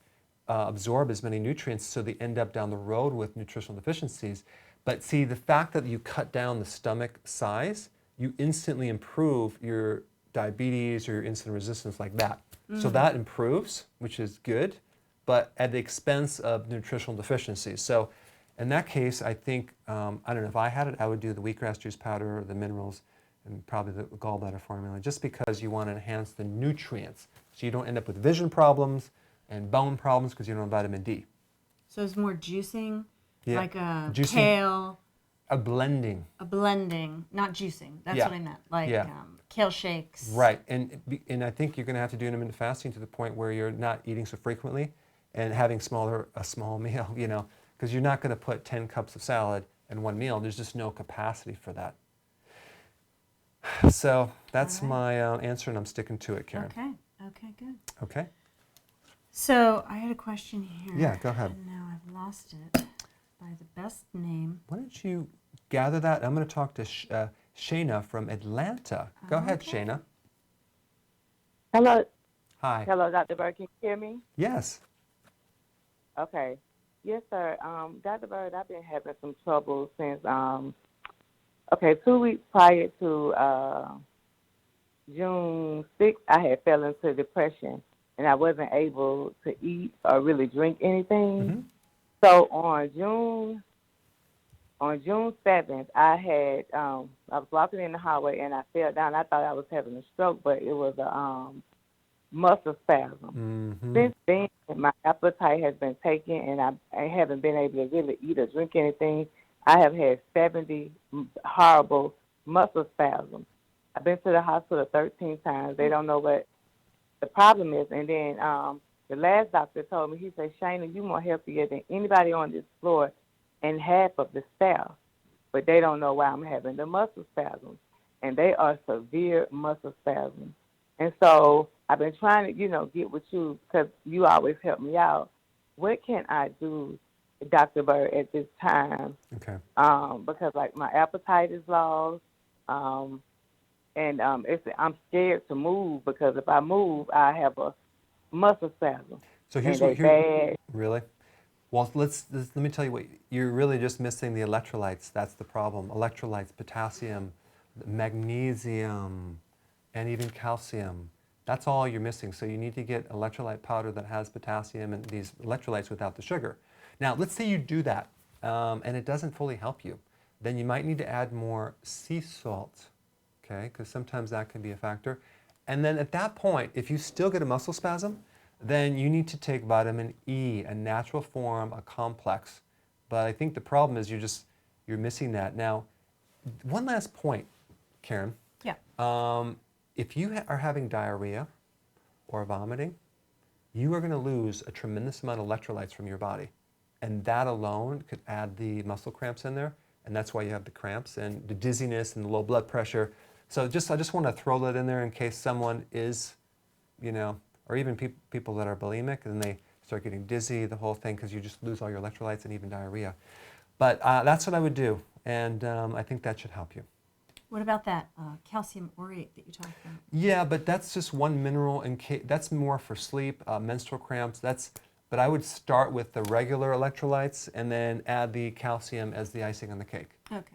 absorb as many nutrients, so they end up down the road with nutritional deficiencies. But see, the fact that you cut down the stomach size, you instantly improve your diabetes or your insulin resistance like that. So that improves, which is good, but at the expense of nutritional deficiencies. So in that case, I think, I don't know, if I had it, I would do the wheatgrass juice powder, the minerals, and probably the gallbladder formula, just because you want to enhance the nutrients, so you don't end up with vision problems and bone problems because you don't have vitamin D.
So it's more juicing,
Yeah.
like a
Juicing.
kale.
A blending.
A blending, not juicing. That's
Yeah.
what I meant. Like
Yeah.
Kale shakes.
Right, and I think you're going to have to do intermittent fasting to the point where you're not eating so frequently and having a small meal, because you're not going to put 10 cups of salad in one meal. There's just no capacity for that. So that's my answer, and I'm sticking to it, Karen.
Okay, good.
Okay.
So I had a question here.
Yeah, go ahead.
And now I've lost it by the best name.
Why don't you gather that? I'm going to talk to Shayna from Atlanta. Go ahead, Shayna.
Hello.
Hi.
Hello, Dr. Berg. Can you hear me?
Yes.
Okay. Yes, sir. Dr. Berg, I've been having some trouble since, 2 weeks prior to June 6th, I had fell into depression, and I wasn't able to eat or really drink anything.
Mm-hmm.
So on June 7th, I was walking in the hallway and I fell down. I thought I was having a stroke, but it was a muscle spasm.
Mm-hmm.
Since then, my appetite has been taken, and I haven't been able to really eat or drink anything. I have had 70 horrible muscle spasms. I've been to the hospital 13 times. They don't know what the problem is. And then the last doctor told me, he said, Shayna, you more healthier than anybody on this floor and half of the staff. But they don't know why I'm having the muscle spasms. And they are severe muscle spasms. And so I've been trying to, get with you because you always help me out. What can I do, Dr. Berg, at this time?
Okay.
Because, my appetite is lost. I'm scared to move because if I move, I have a muscle spasm.
So here's
and
what
bad.
Really? Well, let me tell you what, you're really just missing the electrolytes. That's the problem. Electrolytes, potassium, magnesium, and even calcium. That's all you're missing. So you need to get electrolyte powder that has potassium and these electrolytes without the sugar. Now, let's say you do that and it doesn't fully help you. Then you might need to add more sea salt, okay? Because sometimes that can be a factor. And then at that point, if you still get a muscle spasm, then you need to take vitamin E, a natural form, a complex. But I think the problem is you're missing that. Now, one last point, Karen.
Yeah.
If you are having diarrhea or vomiting, you are going to lose a tremendous amount of electrolytes from your body. And that alone could add the muscle cramps in there. And that's why you have the cramps and the dizziness and the low blood pressure. So I just want to throw that in there in case someone is, or even people that are bulimic and they start getting dizzy, the whole thing, because you just lose all your electrolytes and even diarrhea. But that's what I would do. And I think that should help you.
What about that calcium orate that you talked about?
Yeah, but that's just one mineral. That's more for sleep, menstrual cramps. But I would start with the regular electrolytes and then add the calcium as the icing on the cake.
Okay.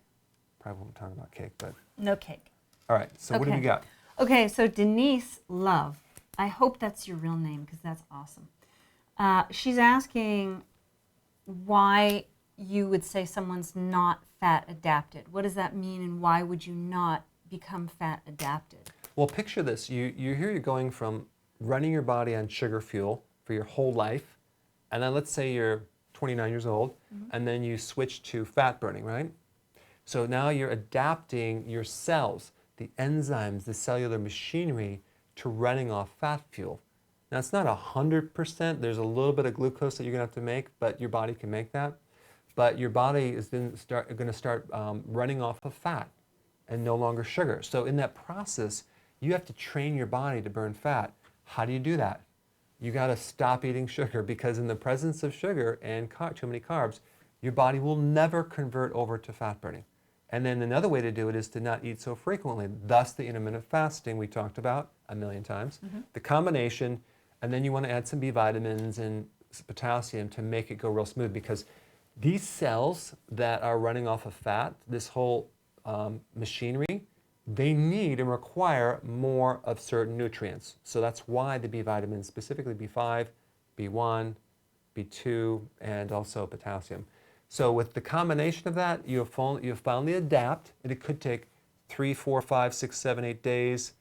Probably won't talk about cake, but.
No cake.
All right, so what do we got?
Okay, so Denise Love. I hope that's your real name because that's awesome. She's asking why you would say someone's not fat adapted. What does that mean and why would you not become fat adapted?
Well, picture this. You're going from running your body on sugar fuel for your whole life, and then let's say you're 29 years old, and then you switch to fat burning, right? So now you're adapting your cells, the enzymes, the cellular machinery to running off fat fuel. Now it's not 100%, there's a little bit of glucose that you're gonna have to make, but your body can make that. But your body is then gonna start running off of fat and no longer sugar. So in that process, you have to train your body to burn fat. How do you do that? You gotta stop eating sugar because in the presence of sugar and too many carbs, your body will never convert over to fat burning. And then another way to do it is to not eat so frequently, thus the intermittent fasting we talked about a million times, the combination, and then you want to add some B vitamins and potassium to make it go real smooth because these cells that are running off of fat, this whole machinery, they need and require more of certain nutrients. So that's why the B vitamins, specifically B5, B1, B2, and also potassium. So with the combination of that, you've found the adapt, and it could take 3, 4, 5, 6, 7, 8 days,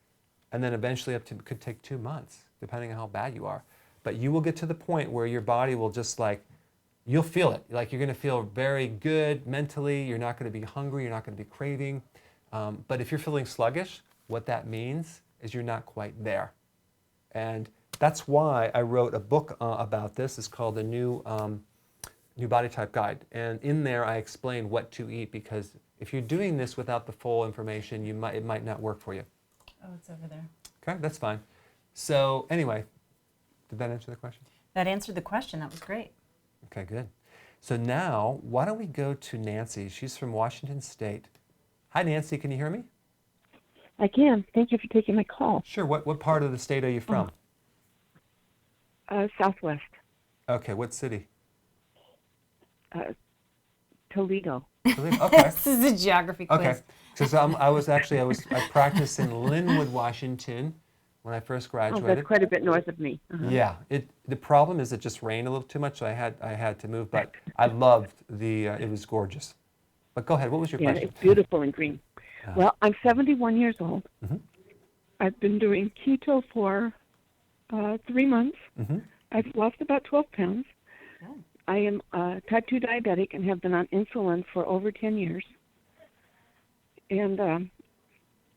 and then eventually it could take 2 months, depending on how bad you are. But you will get to the point where your body will just you'll feel it. Like you're gonna feel very good mentally, you're not gonna be hungry, you're not gonna be craving. But if you're feeling sluggish, what that means is you're not quite there. And that's why I wrote a book about this. It's called the New Body Type Guide. And in there I explain what to eat because if you're doing this without the full information, it might not work for you.
Oh, it's over there.
Okay, that's fine. So anyway, did that answer the question?
That answered the question. That was great.
Okay, good. So now, why don't we go to Nancy? She's from Washington State. Hi, Nancy, can you hear me?
I can. Thank you for taking my call.
Sure. What part of the state are you from?
Southwest.
Okay, what city?
Toledo.
Toledo. Okay.
This is a geography quiz.
Okay. Because I practiced in Linwood, Washington when I first graduated.
Oh, that's quite a bit north of me.
Yeah. The problem is it just rained a little too much, so I had to move. But I loved it was gorgeous. But go ahead. What was your question?
Yeah, it's beautiful and green. Well, I'm 71 years old. I've been doing keto for 3 months. I've lost about 12 pounds.
Oh.
I am type 2 diabetic and have been on insulin for over 10 years. And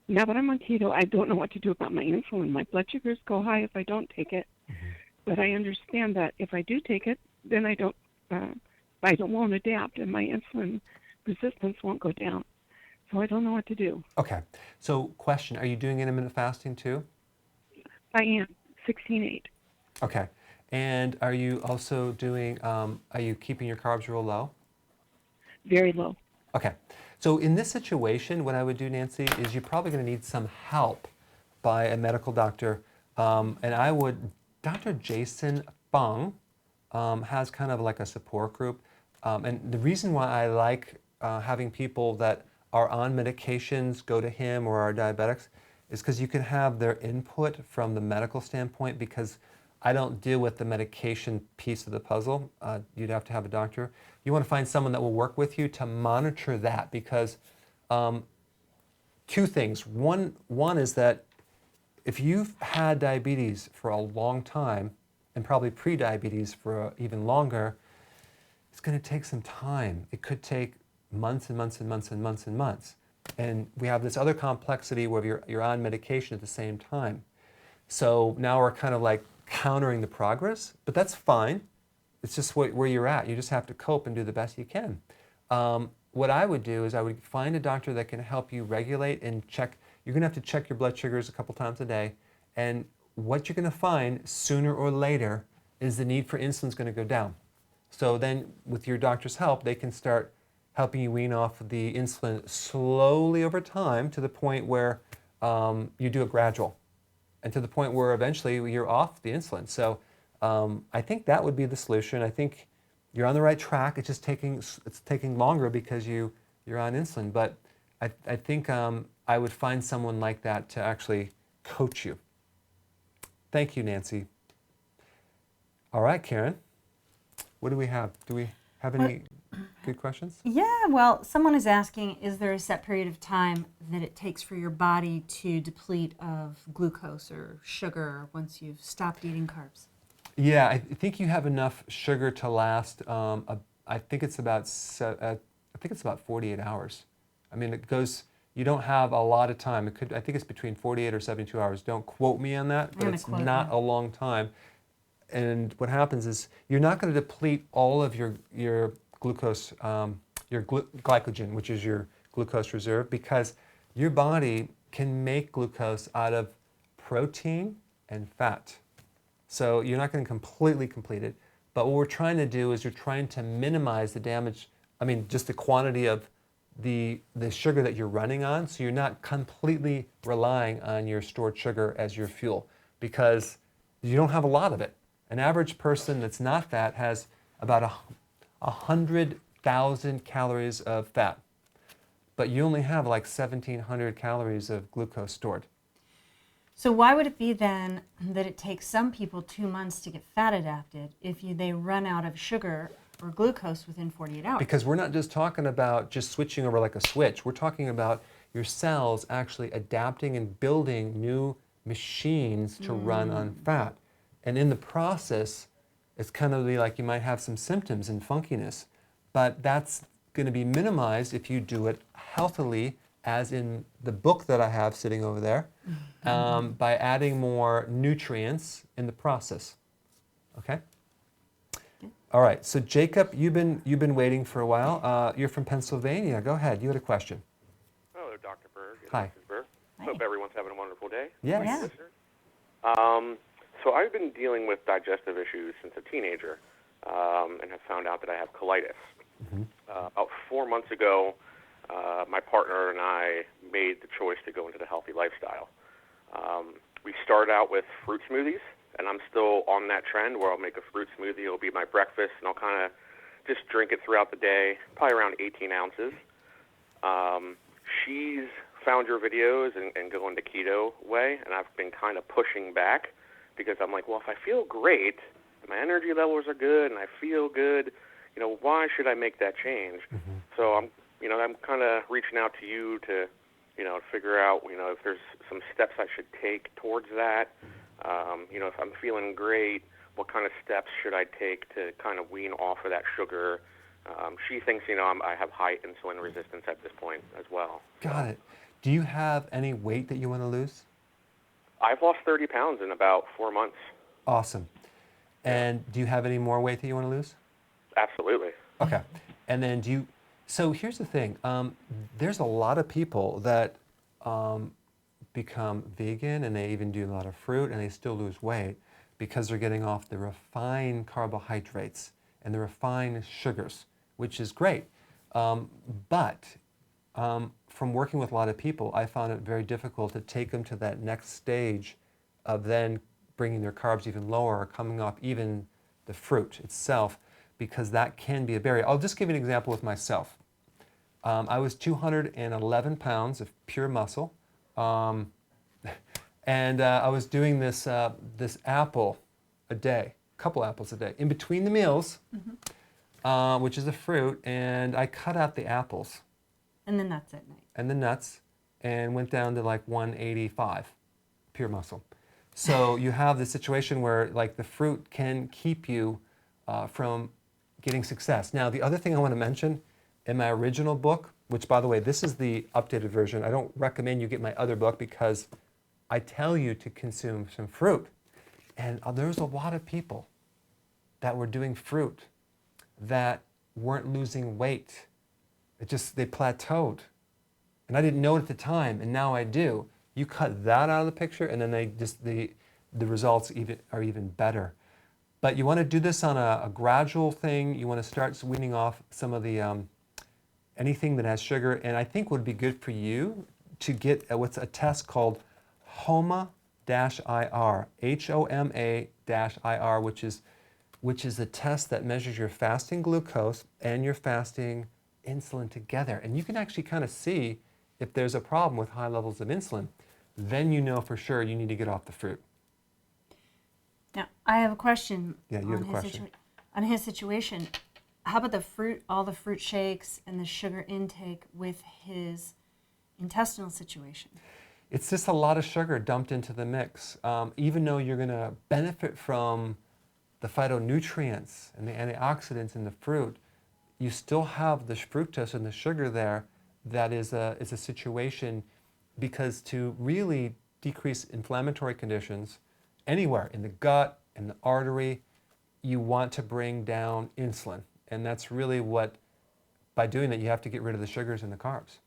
now that I'm on keto, I don't know what to do about my insulin. My blood sugars go high if I don't take it. But I understand that if I do take it, then I won't adapt, and my insulin resistance won't go down. So I don't know what to do.
Okay. So question, are you doing intermittent fasting too?
I am 16/8.
Okay. And are you also doing, are you keeping your carbs real low?
Very low.
Okay. So in this situation, what I would do, Nancy, is you're probably going to need some help by a medical doctor. Dr. Jason Fung has kind of like a support group. And the reason why I like having people that are on medications go to him or are diabetics is because you can have their input from the medical standpoint, because I don't deal with the medication piece of the puzzle. You'd have to have a doctor. You want to find someone that will work with you to monitor that, because two things. One is that if you've had diabetes for a long time, and probably pre-diabetes for even longer, it's going to take some time. It could take months and months and months and months and months. And we have this other complexity where you're on medication at the same time. So now we're kind of like countering the progress, but that's fine. It's just where you're at. You just have to cope and do the best you can. What I would do is I would find a doctor that can help you regulate and check. You're going to have to check your blood sugars a couple times a day. And what you're going to find sooner or later is the need for insulin is going to go down. So then with your doctor's help, they can start helping you wean off the insulin slowly over time to the point where you do it gradual, and to the point where eventually you're off the insulin. So I think that would be the solution. I think you're on the right track. It's just taking longer because you're on insulin. But I think I would find someone like that to actually coach you. Thank you, Nancy. All right, Karen. What do we have? Do we have any good questions?
Yeah, well, someone is asking, is there a set period of time that it takes for your body to deplete of glucose or sugar once you've stopped eating carbs?
Yeah, I think you have enough sugar to last. I think it's about 48 hours. I mean, it goes. You don't have a lot of time. I think it's between 48 or 72 hours. Don't quote me on that, but it's not a long time. And what happens is you're not going to deplete all of your glucose, glycogen, which is your glucose reserve, because your body can make glucose out of protein and fat. So you're not going to completely complete it. But what we're trying to do is you're trying to minimize the damage, just the quantity of the sugar that you're running on, so you're not completely relying on your stored sugar as your fuel, because you don't have a lot of it. An average person that's not fat has about 100,000 calories of fat, but you only have like 1,700 calories of glucose stored.
So why would it be then that it takes some people 2 months to get fat adapted if they run out of sugar or glucose within 48 hours?
Because we're not just talking about just switching over like a switch. We're talking about your cells actually adapting and building new machines to run on fat. And in the process, it's kind of like you might have some symptoms and funkiness, but that's going to be minimized if you do it healthily, as in the book that I have sitting over there, by adding more nutrients in the process. Okay? All right, so Jacob, you've been waiting for a while. You're from Pennsylvania. Go ahead, you had a question.
Hello, Dr. Berg.
Hi.
Mrs. Berg.
Hi.
Hope everyone's having a wonderful day.
Yes.
Yeah.
So I've been dealing with digestive issues since a teenager, and have found out that I have colitis.
Mm-hmm.
About 4 months ago, my partner and I made the choice to go into the healthy lifestyle. We started out with fruit smoothies, and I'm still on that trend where I'll make a fruit smoothie. It'll be my breakfast, and I'll kind of just drink it throughout the day, probably around 18 ounces. She's found your videos and going the keto way, and I've been kind of pushing back because I'm like, well, if I feel great, and my energy levels are good, and I feel good, why should I make that change? Mm-hmm. So I'm kind of reaching out to you to, figure out, if there's some steps I should take towards that. If I'm feeling great, what kind of steps should I take to kind of wean off of that sugar? She thinks, I have high insulin resistance at this point as well.
Got it. Do you have any weight that you want to lose?
I've lost 30 pounds in about 4 months.
Awesome. And do you have any more weight that you want to lose?
Absolutely.
Okay. And then so here's the thing. There's a lot of people that become vegan and they even do a lot of fruit and they still lose weight because they're getting off the refined carbohydrates and the refined sugars, which is great. But from working with a lot of people, I found it very difficult to take them to that next stage of then bringing their carbs even lower or coming off even the fruit itself, because that can be a barrier. I'll just give you an example with myself. I was 211 pounds of pure muscle, and I was doing this apple a day, a couple apples a day, in between the meals, which is a fruit, and I cut out the apples.
And the nuts at night.
And the nuts, and went down to like 185, pure muscle. So you have this situation where like the fruit can keep you from getting success. Now, the other thing I want to mention, in my original book, which by the way, this is the updated version. I don't recommend you get my other book because I tell you to consume some fruit. And there's a lot of people that were doing fruit that weren't losing weight. They plateaued. And I didn't know it at the time, and now I do. You cut that out of the picture, and then the results are even better. But you want to do this on a gradual thing. You want to start weaning off some of the anything that has sugar. And I think would be good for you to get what's a test called HOMA-IR, HOMA-IR, which is a test that measures your fasting glucose and your fasting insulin together. And you can actually kind of see if there's a problem with high levels of insulin. Then you know for sure you need to get off the fruit.
Now, I have a question.
Yeah, you have a question.
On his situation, how about the fruit, all the fruit shakes and the sugar intake with his intestinal situation?
It's just a lot of sugar dumped into the mix. Even though you're going to benefit from the phytonutrients and the antioxidants in the fruit, you still have the fructose and the sugar there. That is a situation, because to really decrease inflammatory conditions anywhere in the gut, in the artery, you want to bring down insulin. And that's really by doing that, you have to get rid of the sugars and the carbs.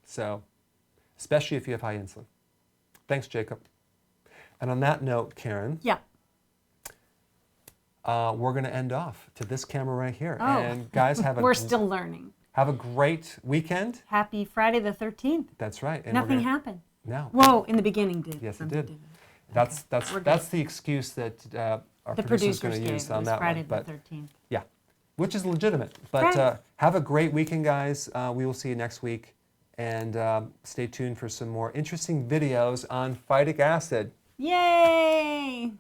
So, especially if you have high insulin. Thanks, Jacob. And on that note, Karen.
Yeah.
We're going to end off to this camera right here.
Oh.
And guys,
We're still learning.
Have a great weekend.
Happy Friday the 13th.
That's right. And
nothing happened.
No.
Whoa, in the beginning did.
Yes,
Something
it did. That's the excuse that our producer's going to use on that
Friday
one.
the 13th.
Yeah, which is legitimate. But have a great weekend, guys. We will see you next week. And stay tuned for some more interesting videos on phytic acid.
Yay!